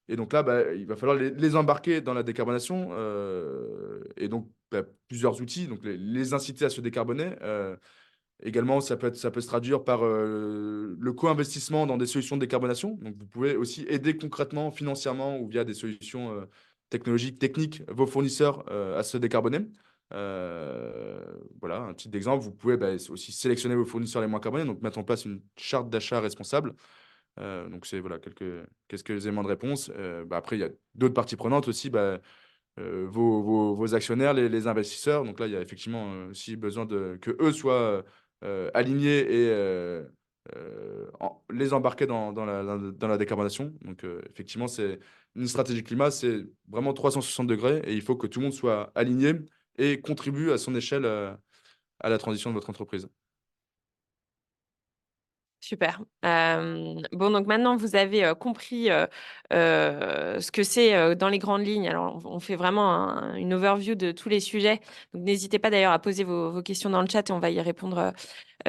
Et donc là, il va falloir les embarquer dans la décarbonation. Et donc, plusieurs outils, donc les inciter à se décarboner. Également, ça peut se traduire par le co-investissement dans des solutions de décarbonation. Donc, vous pouvez aussi aider concrètement, financièrement ou via des solutions technologiques, techniques, vos fournisseurs à se décarboner. Voilà, un petit exemple. Vous pouvez aussi sélectionner vos fournisseurs les moins carbonés, donc mettre en place une charte d'achat responsable. Donc, c'est voilà, quelques éléments de réponse. Après, il y a d'autres parties prenantes aussi. Vos actionnaires, les investisseurs. Donc là, il y a effectivement aussi besoin que eux soient alignés et les embarquer dans la décarbonation. Donc effectivement, c'est une stratégie climat, c'est vraiment 360 degrés et il faut que tout le monde soit aligné et contribue à son échelle à la transition de votre entreprise. Super. Bon, donc maintenant, vous avez compris ce que c'est dans les grandes lignes. Alors, on fait vraiment une overview de tous les sujets. Donc, n'hésitez pas d'ailleurs à poser vos questions dans le chat et on va y répondre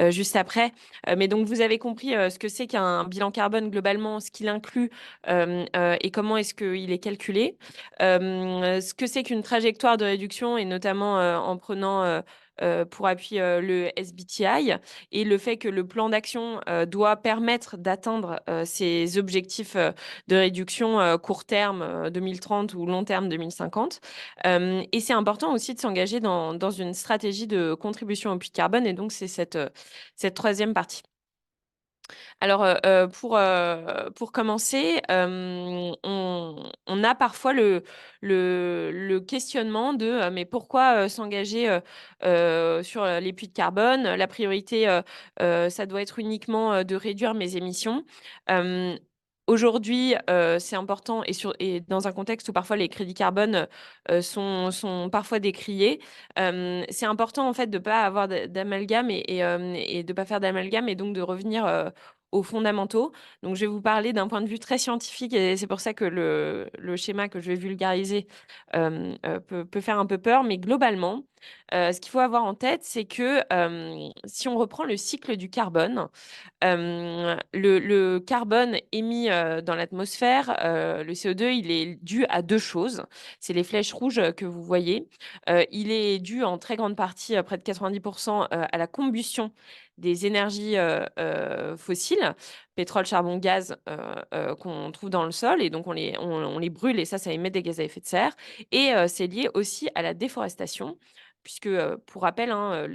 juste après. Mais donc, vous avez compris ce que c'est qu'un bilan carbone globalement, ce qu'il inclut et comment est-ce qu'il est calculé. Ce que c'est qu'une trajectoire de réduction et notamment en prenant pour appui le SBTI et le fait que le plan d'action doit permettre d'atteindre ces objectifs de réduction court terme 2030 ou long terme 2050. Et c'est important aussi de s'engager dans une stratégie de contribution au puits de carbone. Et donc, c'est cette troisième partie. Alors, pour commencer, on a parfois le questionnement de, «Mais pourquoi, s'engager, sur, les puits de carbone? La priorité, ça doit être uniquement, de réduire mes émissions». Hem, Aujourd'hui, c'est important et dans un contexte où parfois les crédits carbone, sont parfois décriés, c'est important en fait de pas avoir d'amalgame et de pas faire d'amalgame et donc de revenir, aux fondamentaux. Donc, je vais vous parler d'un point de vue très scientifique et c'est pour ça que le schéma que je vais vulgariser, peut faire un peu peur. Mais globalement, ce qu'il faut avoir en tête, c'est que, si on reprend le cycle du carbone, le carbone émis, dans l'atmosphère, le CO2, il est dû à 2 choses. C'est les flèches rouges, que vous voyez. Il est dû en très grande partie, près de 90 à la combustion des énergies, fossiles, pétrole, charbon, gaz, qu'on trouve dans le sol et donc on les brûle et ça émet des gaz à effet de serre et c'est lié aussi à la déforestation puisque, pour rappel, hein,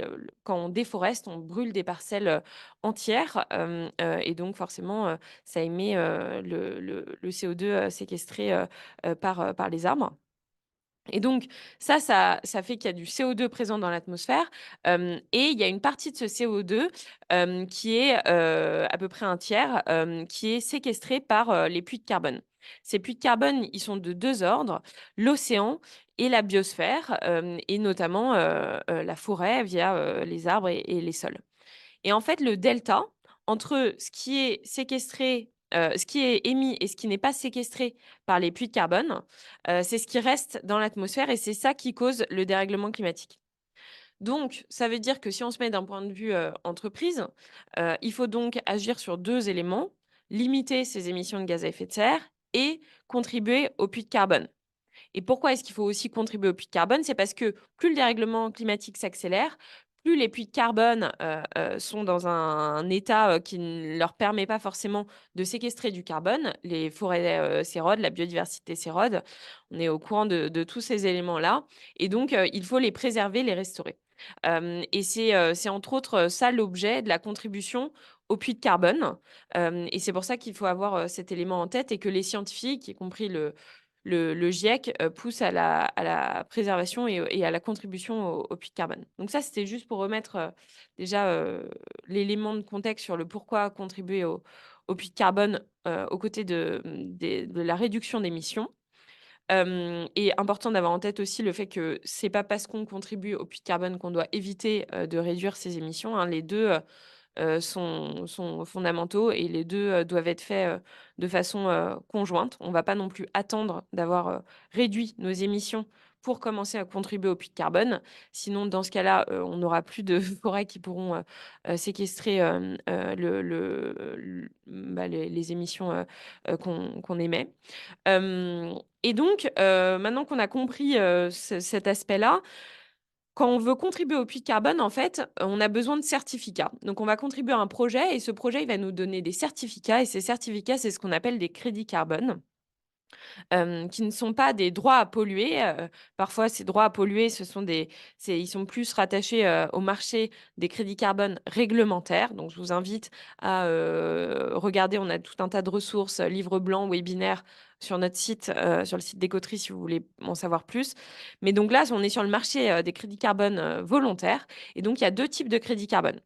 quand on déforeste, on brûle des parcelles, entières, et donc forcément, ça émet, le CO2, séquestré, par les arbres. Et donc ça fait qu'il y a du CO2 présent dans l'atmosphère, et il y a une partie de ce CO2, qui est, à peu près un tiers, qui est séquestré par, les puits de carbone. Ces puits de carbone, ils sont de 2 ordres, l'océan et la biosphère, et notamment, la forêt via, les arbres et les sols. Et en fait, le delta entre ce qui est séquestré, ce qui est émis et ce qui n'est pas séquestré par les puits de carbone, c'est ce qui reste dans l'atmosphère et c'est ça qui cause le dérèglement climatique. Donc, ça veut dire que si on se met d'un point de vue, entreprise, il faut donc agir sur 2 éléments: limiter ses émissions de gaz à effet de serre et contribuer aux puits de carbone. Et pourquoi est-ce qu'il faut aussi contribuer au puits de carbone? C'est parce que plus le dérèglement climatique s'accélère, plus les puits de carbone, sont dans un état, qui ne leur permet pas forcément de séquestrer du carbone. Les forêts, s'érodent, la biodiversité s'érode. On est au courant de tous ces éléments-là et donc il faut les préserver, les restaurer. Et c'est entre autres, ça l'objet de la contribution au puits de carbone. Et c'est pour ça qu'il faut avoir, cet élément en tête et que les scientifiques, y compris le GIEC, pousse à la préservation et à la contribution au puits de carbone. Donc ça, c'était juste pour remettre, déjà, l'élément de contexte sur le pourquoi contribuer au puits de carbone, aux côtés de la réduction d'émissions. Et important d'avoir en tête aussi le fait que c'est pas parce qu'on contribue au puits de carbone qu'on doit éviter, de réduire ses émissions, hein. Les 2 sont fondamentaux et les 2 doivent être faits, de façon, conjointe. On ne va pas non plus attendre d'avoir, réduit nos émissions pour commencer à contribuer au puits de carbone. Sinon, dans ce cas-là, on n'aura plus de forêts qui pourront, séquestrer, les émissions, qu'on émet. Et donc, maintenant qu'on a compris, cet aspect-là, quand on veut contribuer au puits de carbone, en fait, on a besoin de certificats. Donc on va contribuer à un projet et ce projet, il va nous donner des certificats et ces certificats, c'est ce qu'on appelle des crédits carbone. Qui ne sont pas des droits à polluer. Parfois, ces droits à polluer, ils sont plus rattachés, au marché des crédits carbone réglementaires. Donc je vous invite à, regarder, on a tout un tas de ressources, livres blancs, webinaires sur notre site, sur le site d'Ecotri si vous voulez en savoir plus. Mais donc là, on est sur le marché, des crédits carbone, volontaires et donc il y a 2 types de crédits carbone.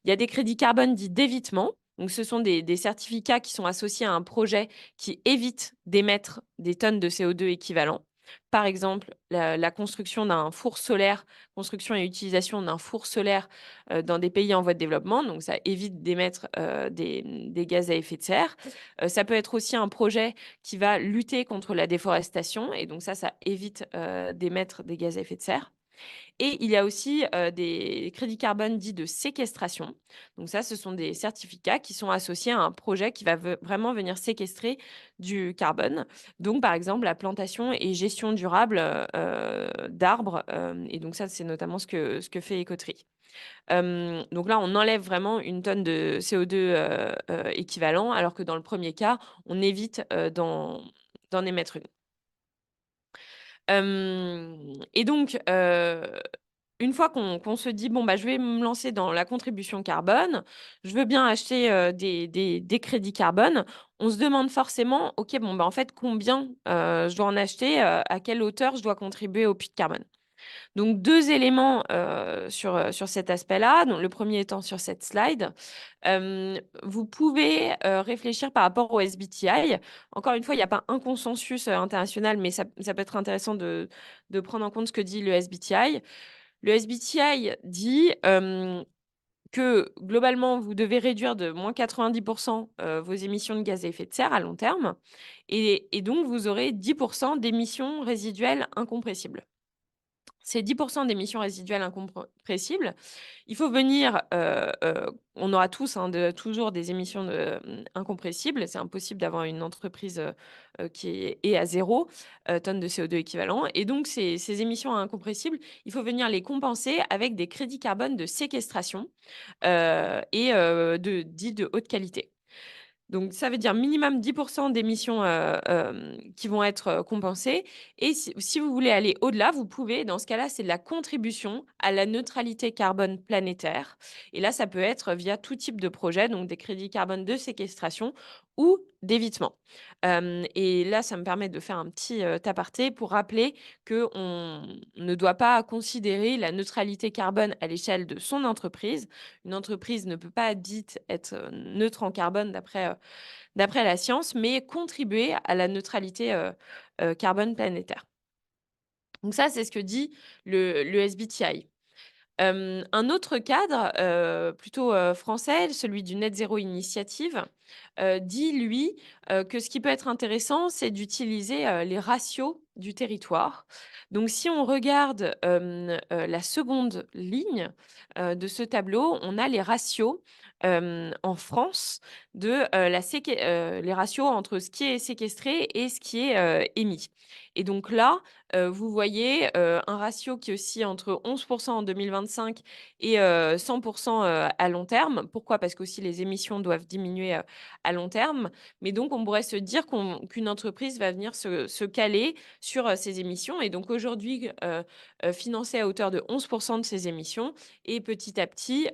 Il y a des crédits carbone dits d'évitement. Donc, ce sont des certificats qui sont associés à un projet qui évite d'émettre des tonnes de CO2 équivalent. Par exemple, la construction d'un four solaire, construction et utilisation d'un four solaire dans des pays en voie de développement. Donc, ça évite d'émettre des gaz à effet de serre. Ça peut être aussi un projet qui va lutter contre la déforestation. Et donc, ça évite d'émettre des gaz à effet de serre. Et il y a aussi, des crédits carbone dits de séquestration. Donc ça, ce sont des certificats qui sont associés à un projet qui va vraiment venir séquestrer du carbone. Donc par exemple, la plantation et gestion durable, d'arbres, et donc ça, c'est notamment ce que fait Écoterie. Donc là, on enlève vraiment une tonne de CO2, équivalent, alors que dans le premier cas, on évite, d'en émettre une. Et donc, une fois qu'on se dit: «Bon, bah, je vais me lancer dans la contribution carbone, je veux bien acheter, des crédits carbone», on se demande forcément: «OK, bon, bah, en fait, combien, je dois en acheter, à quelle hauteur je dois contribuer au puits de carbone?» Donc 2 éléments, sur cet aspect-là. Donc le premier étant sur cette slide. Vous pouvez, réfléchir par rapport au SBTI. Encore une fois, il y a pas un consensus, international, mais ça peut être intéressant de prendre en compte ce que dit le SBTI. Le SBTI dit, que globalement, vous devez réduire de moins 90 vos émissions de gaz à effet de serre à long terme et donc vous aurez 10 d'émissions résiduelles incompressibles. Ces 10 d'émissions résiduelles incompressibles, il faut venir, on aura tous, hein, toujours des émissions incompressibles. C'est impossible d'avoir une entreprise, qui est à 0 tonnes de CO2 équivalent et donc ces émissions incompressibles, il faut venir les compenser avec des crédits carbone de séquestration, et dits de haute qualité. Donc ça veut dire minimum 10 d'émissions, qui vont être, compensées et si vous voulez aller au-delà, vous pouvez. Dans ce cas-là, c'est de la contribution à la neutralité carbone planétaire et là, ça peut être via tout type de projet, donc des crédits carbone de séquestration ou d'évitement. Et là, ça me permet de faire un petit, aparté pour rappeler qu'on ne doit pas considérer la neutralité carbone à l'échelle de son entreprise. Une entreprise ne peut pas dite être, neutre en carbone d'après la science, mais contribuer à la neutralité, carbone planétaire. Donc ça, c'est ce que dit le SBTI. Un autre cadre, plutôt, français, celui du Net Zéro Initiative, dit lui, que ce qui peut être intéressant, c'est d'utiliser, les ratios du territoire. Donc si on regarde, la seconde ligne, de ce tableau, on a les ratios, en France de, les ratios entre ce qui est séquestré et ce qui est, émis. Et donc là, vous voyez, un ratio qui oscille entre 11 en 2025 et 100 à long terme. Pourquoi? Parce qu'aussi les émissions doivent diminuer, à long terme. Mais donc on pourrait se dire qu'une entreprise va venir se caler sur, ses émissions et donc aujourd'hui, financer à hauteur de 11 de ses émissions et petit à petit,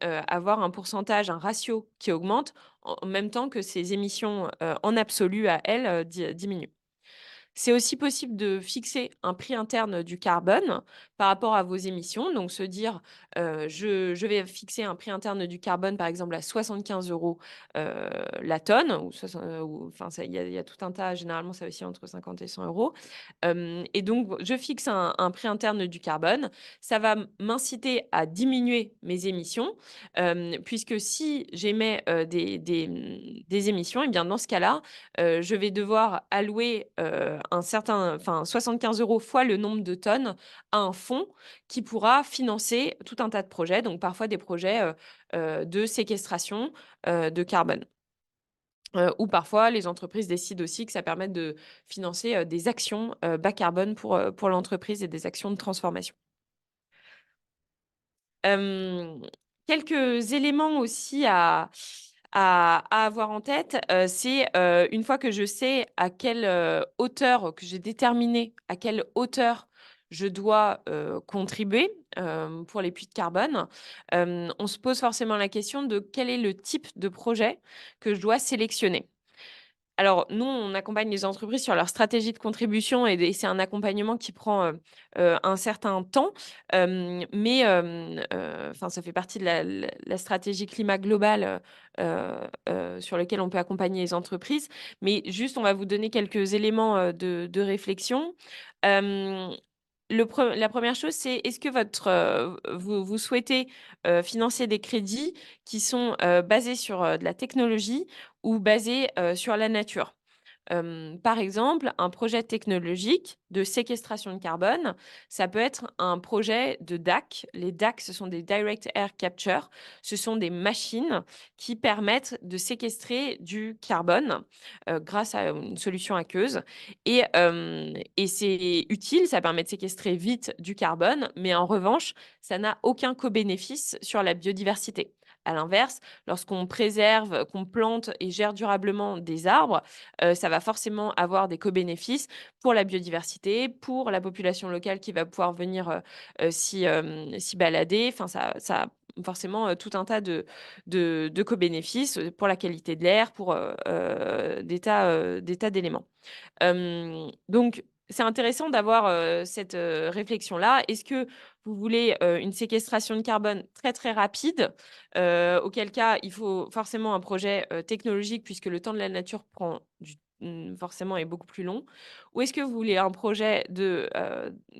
avoir un pourcentage, un ratio qui augmente en même temps que ses émissions, en absolu à elles, diminuent. C'est aussi possible de fixer un prix interne du carbone par rapport à vos émissions. Donc se dire, je vais fixer un prix interne du carbone, par exemple, à 75 € la tonne, ou enfin, il y a tout un tas, généralement, ça aussi entre 50 et 100 euros. Et donc, je fixe un prix interne du carbone. Ça va m'inciter à diminuer mes émissions, puisque si j'émets des émissions, et bien dans ce cas-là, je vais devoir allouer, un certain enfin 75 € fois le nombre de tonnes à un fonds qui pourra financer tout un tas de projets, donc parfois des projets, de séquestration, de carbone. Ou parfois les entreprises décident aussi que ça permet de financer, des actions, bas carbone pour l'entreprise et des actions de transformation. Hem, Quelques éléments aussi à avoir en tête, c'est, une fois que je sais à quelle, hauteur, que j'ai déterminé à quelle hauteur je dois, contribuer, pour les puits de carbone, on se pose forcément la question de quel est le type de projet que je dois sélectionner. Alors, nous, on accompagne les entreprises sur leur stratégie de contribution et c'est un accompagnement qui prend, un certain temps, mais enfin, ça fait partie de la stratégie climat globale, sur lequel on peut accompagner les entreprises. Mais juste, on va vous donner quelques éléments, de réflexion. Hem, la première chose, c'est est-ce que vous souhaitez, financer des crédits qui sont, basés sur, de la technologie ou basés, sur la nature? Par exemple, un projet technologique de séquestration de carbone, ça peut être un projet de DAC. Les DAC, ce sont des Direct Air Capture. Ce sont des machines qui permettent de séquestrer du carbone, grâce à une solution aqueuse et c'est utile, ça permet de séquestrer vite du carbone, mais en revanche, ça n'a aucun co-bénéfice sur la biodiversité. À l'inverse, lorsqu'on préserve, qu'on plante et gère durablement des arbres, ça va forcément avoir des co-bénéfices pour la biodiversité, pour la population locale qui va pouvoir venir, s'y balader. Enfin, ça a forcément, tout un tas de co-bénéfices, pour la qualité de l'air, pour, des tas d'éléments. Donc c'est intéressant d'avoir, cette, réflexion-là. Est-ce que vous voulez, une séquestration de carbone très, très rapide? Auquel cas, il faut forcément un projet, technologique puisque le temps de la nature forcément est beaucoup plus long. Ou est-ce que vous voulez un projet de,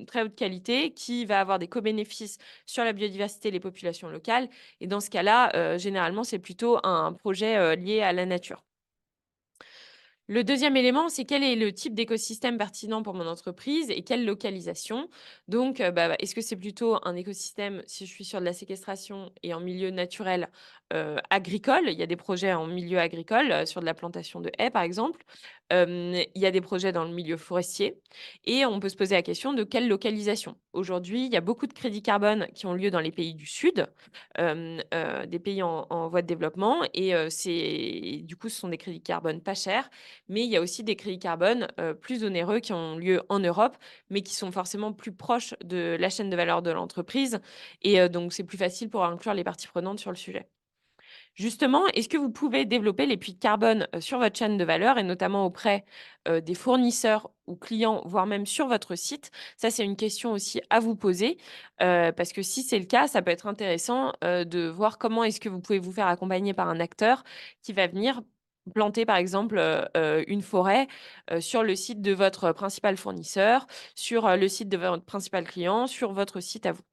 très haute qualité qui va avoir des co-bénéfices sur la biodiversité et les populations locales? Et dans ce cas-là, généralement, c'est plutôt un projet, lié à la nature. Le deuxième élément, c'est quel est le type d'écosystème pertinent pour mon entreprise et quelle localisation? Donc, est-ce que c'est plutôt un écosystème, si je suis sur de la séquestration et en milieu naturel, agricole? Il y a des projets en milieu agricole, sur de la plantation de haies, par exemple. Il y a des projets dans le milieu forestier et on peut se poser la question de quelle localisation? Aujourd'hui, il y a beaucoup de crédits carbone qui ont lieu dans les pays du Sud, des pays en voie de développement et c'est du coup, ce sont des crédits carbone pas chers, mais il y a aussi des crédits carbone, plus onéreux qui ont lieu en Europe, mais qui sont forcément plus proches de la chaîne de valeur de l'entreprise et donc c'est plus facile pour inclure les parties prenantes sur le sujet. Justement, est-ce que vous pouvez développer les puits de carbone, sur votre chaîne de valeur et notamment auprès, des fournisseurs ou clients, voire même sur votre site? Ça, c'est une question aussi à vous poser, parce que si c'est le cas, ça peut être intéressant, de voir comment est-ce que vous pouvez vous faire accompagner par un acteur qui va venir planter, par exemple, une forêt, sur le site de votre principal fournisseur, sur, le site de votre principal client, sur votre site à vous.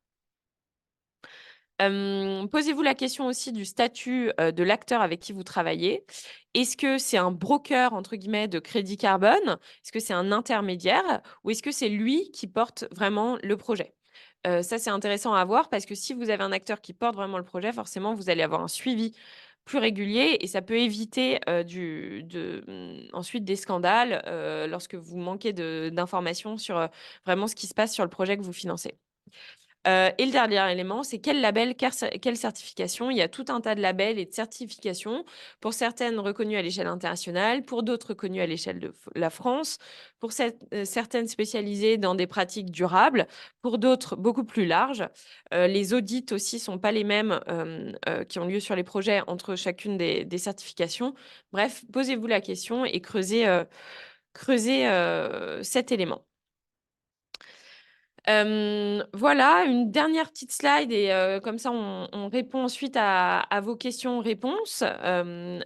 Posez-vous la question aussi du statut, de l'acteur avec qui vous travaillez. Est-ce que c'est un «broker» entre guillemets de crédit carbone? Est-ce que c'est un intermédiaire? Ou est-ce que c'est lui qui porte vraiment le projet? Ça, c'est intéressant à voir parce que si vous avez un acteur qui porte vraiment le projet, forcément, vous allez avoir un suivi plus régulier et ça peut éviter, ensuite des scandales, lorsque vous manquez d'informations sur, vraiment ce qui se passe sur le projet que vous financez. Et le dernier élément, c'est quel label, quelle certification? Il y a tout un tas de labels et de certifications, pour certaines reconnues à l'échelle internationale, pour d'autres reconnues à l'échelle de la France, pour certaines spécialisées dans des pratiques durables, pour d'autres beaucoup plus larges. Les audits aussi sont pas les mêmes, qui ont lieu sur les projets entre chacune des certifications. Bref, posez-vous la question et creusez, cet élément. Voilà, une dernière petite slide et comme ça on répond ensuite à vos questions-réponses. On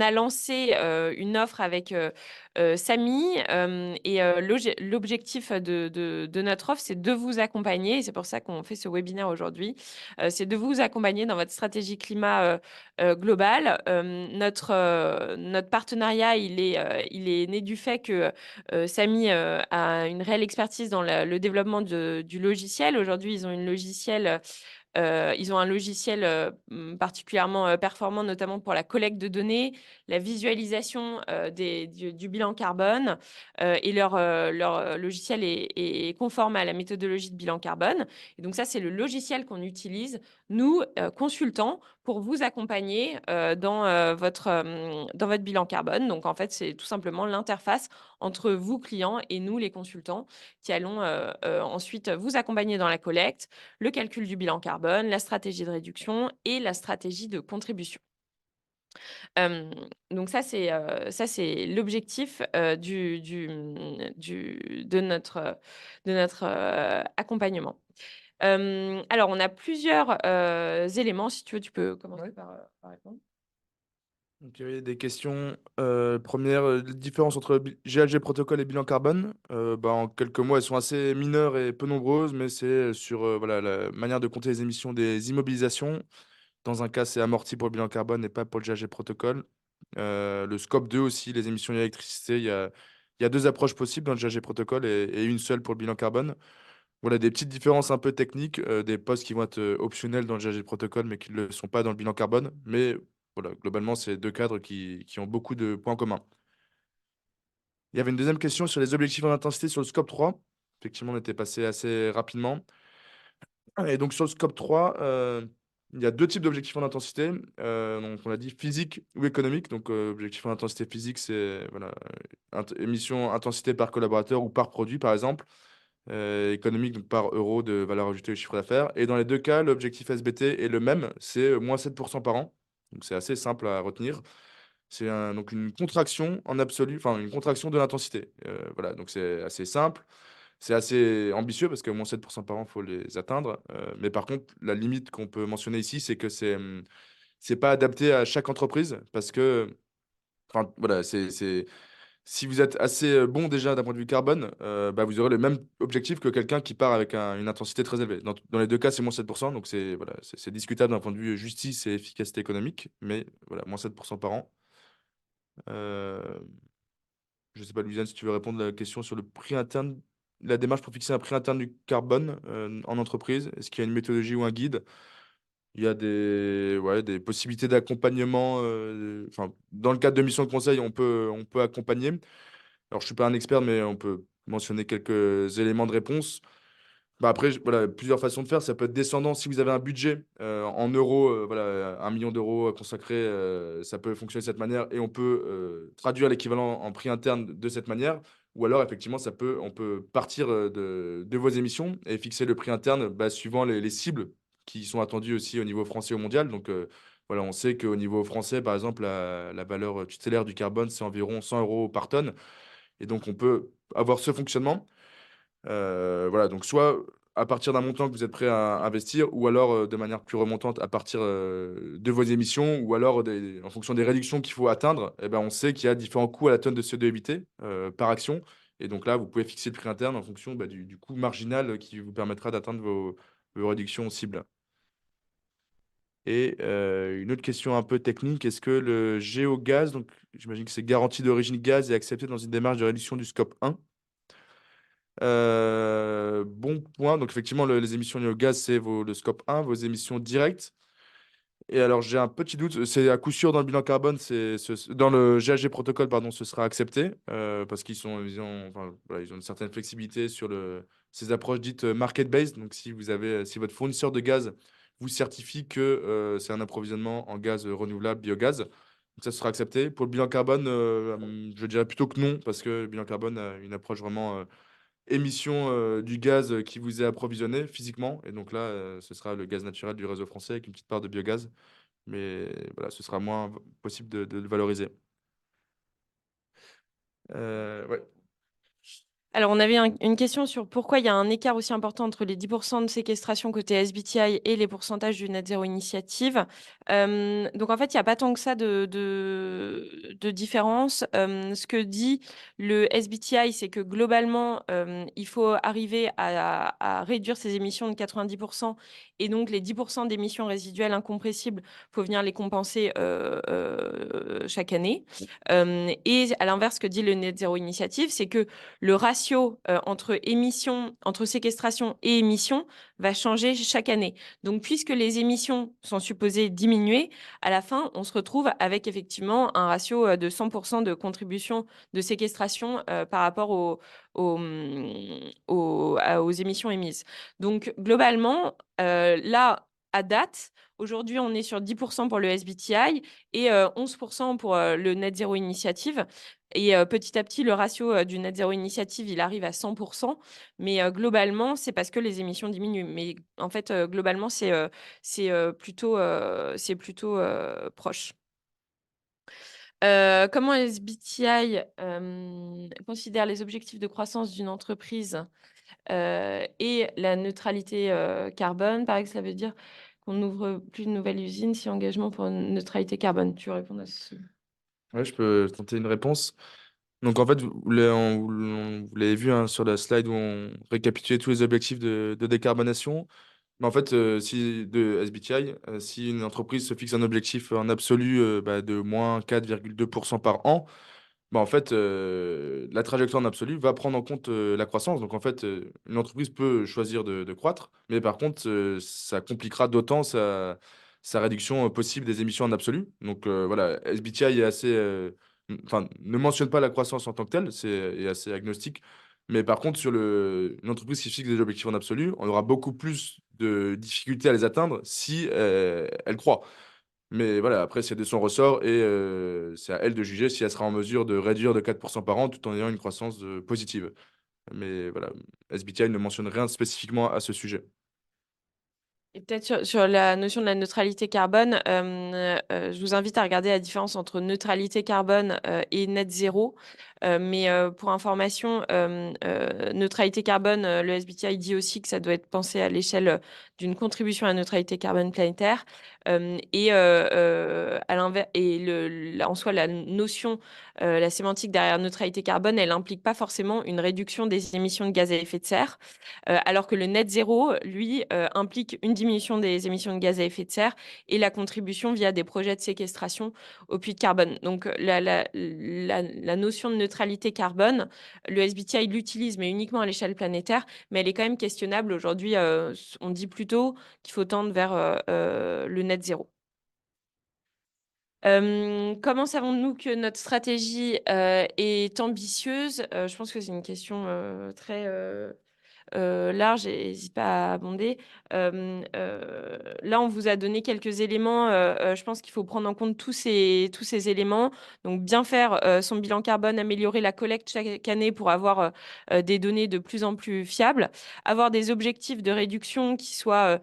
a lancé, une offre avec, Samy, et l'objectif de notre offre, c'est de vous accompagner et c'est pour ça qu'on fait ce webinaire aujourd'hui. C'est de vous accompagner dans votre stratégie climat, globale. Notre partenariat, il est né du fait que Samy, a une réelle expertise dans le développement du logiciel. Aujourd'hui, ils ont un logiciel, particulièrement, performant, notamment pour la collecte de données, la visualisation, du bilan carbone, et leur logiciel est conforme à la méthodologie de bilan carbone et donc ça, c'est le logiciel qu'on utilise, nous, consultants, pour vous accompagner, dans votre bilan carbone. Donc en fait, c'est tout simplement l'interface entre vous, clients, et nous, les consultants, qui allons, ensuite vous accompagner dans la collecte, le calcul du bilan carbone, la stratégie de réduction et la stratégie de contribution. Hem, donc ça c'est l'objectif, de notre, accompagnement. Alors on a plusieurs, éléments. Si tu veux, tu peux commencer Ouais. par répondre. Donc, il y avait des questions. Première, différence entre GLG protocole et bilan carbone. En quelques mots, elles sont assez mineures et peu nombreuses, mais c'est sur voilà, la manière de compter les émissions des immobilisations. Dans un cas, c'est amorti pour le bilan carbone et pas pour le GHG protocole. Le scope 2 aussi, les émissions d'électricité, il y a deux approches possibles dans le GHG protocole et une seule pour le bilan carbone. Voilà, des petites différences un peu techniques, des postes qui vont être optionnels dans le GHG protocole, mais qui ne le sont pas dans le bilan carbone. Mais voilà, globalement, c'est deux cadres qui ont beaucoup de points communs. Il y avait une deuxième question sur les objectifs en intensité sur le scope 3. Effectivement, on était passé assez rapidement. Et donc sur le scope 3, il y a deux types d'objectifs en intensité. Donc on a dit physique ou économique. Donc objectif en intensité physique, c'est voilà, émission intensité par collaborateur ou par produit, par exemple. Économique, donc par euro de valeur ajoutée au chiffre d'affaires. Et dans les deux cas, l'objectif SBT est le même, c'est moins 7% par an. Donc c'est assez simple à retenir. C'est donc une contraction en absolu, enfin une contraction de l'intensité. Voilà, donc c'est assez simple. C'est assez ambitieux parce que moins 7% par an, il faut les atteindre. Mais par contre, la limite qu'on peut mentionner ici, c'est que c'est pas adapté à chaque entreprise parce que, enfin, voilà, si vous êtes assez bon déjà d'un point de vue carbone, bah, vous aurez le même objectif que quelqu'un qui part avec une intensité très élevée. Dans les deux cas, c'est moins 7%, donc c'est voilà, c'est discutable d'un point de vue justice et efficacité économique, mais voilà, moins 7% par an. Euh, je ne sais pas, Louisiane, si tu veux répondre à la question sur le prix interne, la démarche pour fixer un prix interne du carbone en entreprise. Est-ce qu'il y a une méthodologie ou un guide? Il y a ouais, des possibilités d'accompagnement. Enfin, dans le cadre de missions de conseil, on peut accompagner. Alors, je ne suis pas un expert, mais on peut mentionner quelques éléments de réponse. Bah après, voilà, plusieurs façons de faire. Ça peut être descendant. Si vous avez un budget en euros, voilà, 1 million d'euros consacré, ça peut fonctionner de cette manière et on peut traduire l'équivalent en prix interne de cette manière. Ou alors, effectivement, on peut partir de vos émissions et fixer le prix interne bah, suivant les cibles qui sont attendues aussi au niveau français et au mondial. Donc, voilà, on sait qu'au niveau français, par exemple, la valeur tutélaire du carbone, c'est environ 100 euros par tonne. Et donc, on peut avoir ce fonctionnement. Voilà, donc soit à partir d'un montant que vous êtes prêt à investir, ou alors de manière plus remontante à partir de vos émissions, ou alors en fonction des réductions qu'il faut atteindre, eh ben, on sait qu'il y a différents coûts à la tonne de CO2 évité par action. Et donc là, vous pouvez fixer le prix interne en fonction bah, du coût marginal qui vous permettra d'atteindre vos réductions cibles. Et une autre question un peu technique, est-ce que le géogaz, donc j'imagine que c'est garantie d'origine gaz, est accepté dans une démarche de réduction du scope 1? Bon point. Donc, effectivement, les émissions liées au gaz, c'est le scope 1, vos émissions directes. Et alors, j'ai un petit doute. C'est à coup sûr dans le bilan carbone, dans le GHG protocole, pardon, ce sera accepté parce enfin, voilà, ils ont une certaine flexibilité sur ces approches dites market-based. Donc, si votre fournisseur de gaz vous certifie que c'est un approvisionnement en gaz renouvelable, biogaz, donc ça sera accepté. Pour le bilan carbone, je dirais plutôt que non parce que le bilan carbone a une approche vraiment émission du gaz qui vous est approvisionné physiquement. Et donc là, ce sera le gaz naturel du réseau français avec une petite part de biogaz. Mais voilà, ce sera moins possible de le valoriser. Ouais. Alors, on avait une question sur pourquoi il y a un écart aussi important entre les 10% de séquestration côté SBTI et les pourcentages du Net Zero Initiative. Donc, en fait, il n'y a pas tant que ça de différence. Ce que dit le SBTI, c'est que globalement, il faut arriver à réduire ses émissions de 90%. Et donc, les 10% d'émissions résiduelles incompressibles, il faut venir les compenser chaque année. Et à l'inverse, ce que dit le Net Zero Initiative, c'est que le ratio entre séquestration et émissions va changer chaque année. Donc, puisque les émissions sont supposées diminuer, à la fin, on se retrouve avec effectivement un ratio de 100% de contribution de séquestration par rapport aux émissions émises. Donc, globalement, là, à date, aujourd'hui, on est sur 10% pour le SBTI et 11% pour le Net Zero Initiative. Et petit à petit, le ratio du Net Zero Initiative, il arrive à 100%. Mais globalement, c'est parce que les émissions diminuent. Mais en fait, globalement, c'est plutôt proche. Comment SBTI considère les objectifs de croissance d'une entreprise et la neutralité carbone? Pareil que ça veut dire qu'on n'ouvre plus de nouvelles usines si engagement pour une neutralité carbone. Tu réponds à ce... Ouais, je peux tenter une réponse. Donc, en fait, vous l'avez vu hein, sur la slide où on récapitulait tous les objectifs de décarbonation. Mais en fait, de SBTI, si une entreprise se fixe un objectif en absolu bah, de moins 4,2% par an, bah, en fait, la trajectoire en absolu va prendre en compte la croissance. Donc, en fait, une entreprise peut choisir de croître, mais par contre, ça compliquera d'autant sa réduction possible des émissions en absolu. Donc, voilà, SBTI est enfin, ne mentionne pas la croissance en tant que telle, est assez agnostique. Mais par contre, une entreprise qui fixe des objectifs en absolu, on aura beaucoup plus de difficulté à les atteindre si elle croit. Mais voilà, après, c'est de son ressort et c'est à elle de juger si elle sera en mesure de réduire de 4% par an tout en ayant une croissance positive. Mais voilà, SBTI ne mentionne rien spécifiquement à ce sujet. Et peut-être sur la notion de la neutralité carbone, je vous invite à regarder la différence entre neutralité carbone et net zéro. Mais pour information, neutralité carbone, le SBTI dit aussi que ça doit être pensé à l'échelle d'une contribution à la neutralité carbone planétaire. À l'inverse, en soi, la notion, la sémantique derrière neutralité carbone, elle n'implique pas forcément une réduction des émissions de gaz à effet de serre. Alors que le net zéro, lui, implique une diminution des émissions de gaz à effet de serre et la contribution via des projets de séquestration au puits de carbone. Donc, la notion de neutralité carbone, le SBTI l'utilise, mais uniquement à l'échelle planétaire, mais elle est quand même questionnable. Aujourd'hui, on dit plutôt qu'il faut tendre vers le net zéro. Comment savons-nous que notre stratégie est ambitieuse? Je pense que c'est une question très large et n'hésite pas à abonder. Là, on vous a donné quelques éléments. Je pense qu'il faut prendre en compte tous ces éléments. Donc, bien faire son bilan carbone, améliorer la collecte chaque année pour avoir des données de plus en plus fiables, avoir des objectifs de réduction qui soient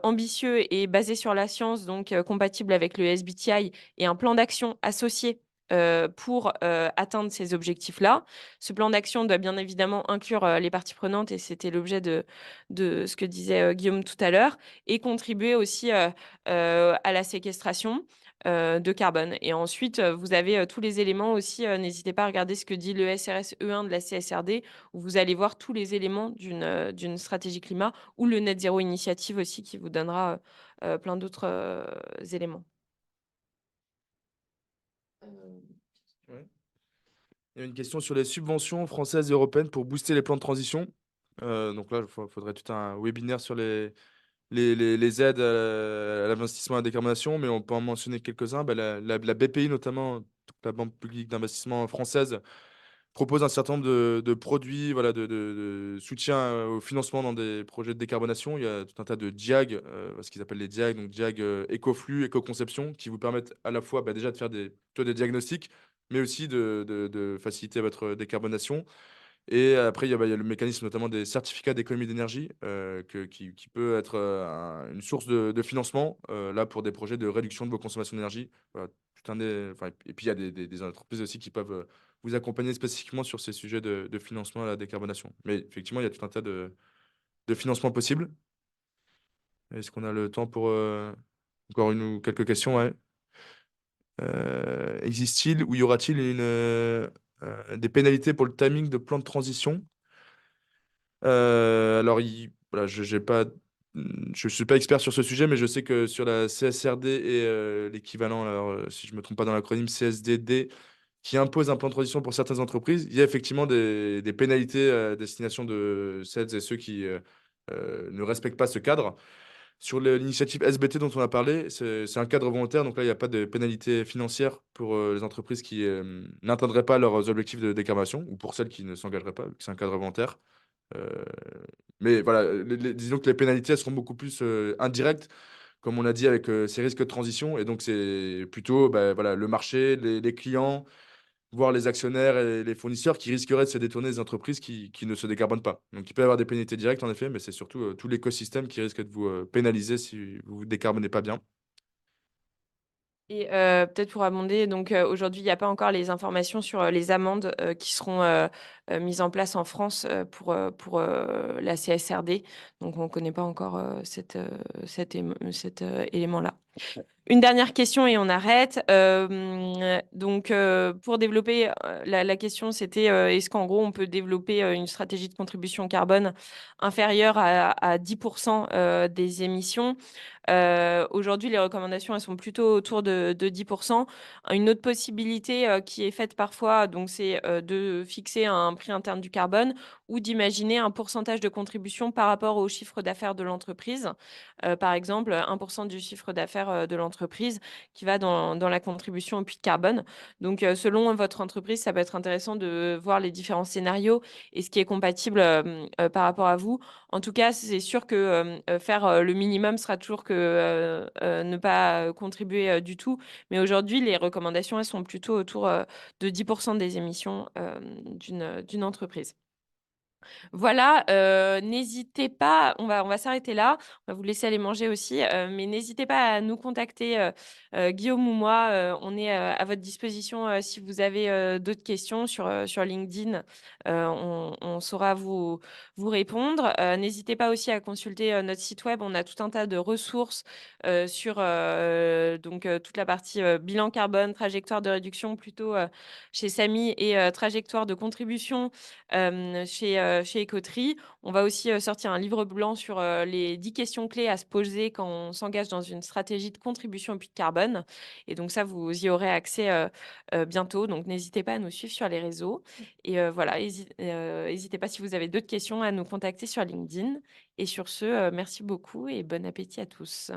ambitieux et basés sur la science, donc compatibles avec le SBTI et un plan d'action associé pour atteindre ces objectifs-là. Ce plan d'action doit bien évidemment inclure les parties prenantes, et c'était l'objet de ce que disait Guillaume tout à l'heure, et contribuer aussi à la séquestration de carbone. Et ensuite, vous avez tous les éléments aussi. N'hésitez pas à regarder ce que dit le SRS E1 de la CSRD, où vous allez voir tous les éléments d'une stratégie climat, ou le Net Zero Initiative aussi, qui vous donnera plein d'autres éléments. Ouais. Il y a une question sur les subventions françaises et européennes pour booster les plans de transition. Donc là, il faudrait tout un webinaire sur les aides à l'investissement et à la décarbonation, mais on peut en mentionner quelques-uns. Bah, la BPI, notamment, donc la Banque publique d'investissement française, propose un certain nombre de produits, voilà, de soutien au financement dans des projets de décarbonation. Il y a tout un tas de DIAG, ce qu'ils appellent les DIAG, donc DIAG écoflux, éco-conception, qui vous permettent à la fois déjà de faire plutôt des diagnostics, mais aussi de faciliter votre décarbonation. Et après, il y a le mécanisme notamment des certificats d'économie d'énergie qui peut être une source de financement là pour des projets de réduction de vos consommations d'énergie. Voilà, et puis, il y a des entreprises aussi qui peuvent vous accompagner spécifiquement sur ces sujets de financement à la décarbonation. Mais effectivement, il y a tout un tas de financements possibles. Est-ce qu'on a le temps pour encore une ou quelques questions? Ouais. Existe-t-il ou y aura-t-il des pénalités pour le timing de plan de transition? Alors, voilà, je suis pas expert sur ce sujet, mais je sais que sur la CSRD et l'équivalent, alors, si je me trompe pas dans l'acronyme CSDD, qui impose un plan de transition pour certaines entreprises, il y a effectivement des pénalités à destination de celles et ceux qui ne respectent pas ce cadre. Sur l'initiative SBT dont on a parlé, c'est un cadre volontaire, donc là, il n'y a pas de pénalité financière pour les entreprises qui n'atteindraient pas leurs objectifs de décarbonation, ou pour celles qui ne s'engageraient pas, vu que c'est un cadre volontaire. Euh, mais voilà, disons que les pénalités, elles seront beaucoup plus indirectes, comme on a dit, avec ces risques de transition. Et donc, c'est plutôt bah, voilà, le marché, les clients, voire les actionnaires et les fournisseurs qui risqueraient de se détourner des entreprises qui ne se décarbonent pas. Donc, il peut y avoir des pénalités directes, en effet, mais c'est surtout tout l'écosystème qui risque de vous pénaliser si vous ne vous décarbonez pas bien. Et peut-être pour abonder, donc aujourd'hui, il n'y a pas encore les informations sur les amendes qui seront mises en place en France pour la CSRD. Donc, on ne connaît pas encore cet élément-là. Une dernière question et on arrête. Donc, pour développer, la question, c'était est-ce qu'en gros, on peut développer une stratégie de contribution carbone inférieure à 10% des émissions? Aujourd'hui, les recommandations, elles sont plutôt autour de 10%. Une autre possibilité qui est faite parfois, donc, c'est de fixer un prix interne du carbone ou d'imaginer un pourcentage de contribution par rapport au chiffre d'affaires de l'entreprise. Par exemple, 1% du chiffre d'affaires de l'entreprise entreprise qui va dans la contribution au puits de carbone. Donc, selon votre entreprise, ça peut être intéressant de voir les différents scénarios et ce qui est compatible, par rapport à vous. En tout cas, c'est sûr que, faire, le minimum sera toujours que, ne pas, contribuer, du tout. Mais aujourd'hui, les recommandations, elles sont plutôt autour, de 10 des émissions, d'une entreprise. Voilà, n'hésitez pas, on va s'arrêter là. On va vous laisser aller manger aussi, mais n'hésitez pas à nous contacter, Guillaume ou moi, on est, à votre disposition, si vous avez, d'autres questions sur LinkedIn, on saura vous répondre. N'hésitez pas aussi à consulter, notre site web. On a tout un tas de ressources, sur, toute la partie, bilan carbone, trajectoire de réduction plutôt, chez Samy et trajectoire de contribution chez Écoterie. On va aussi, sortir un livre blanc sur, les 10 questions clés à se poser quand on s'engage dans une stratégie de contribution au puits de carbone et donc ça, vous y aurez accès, bientôt. Donc n'hésitez pas à nous suivre sur les réseaux et voilà, hésitez pas si vous avez d'autres questions à nous contacter sur LinkedIn et sur ce, merci beaucoup et bon appétit à tous.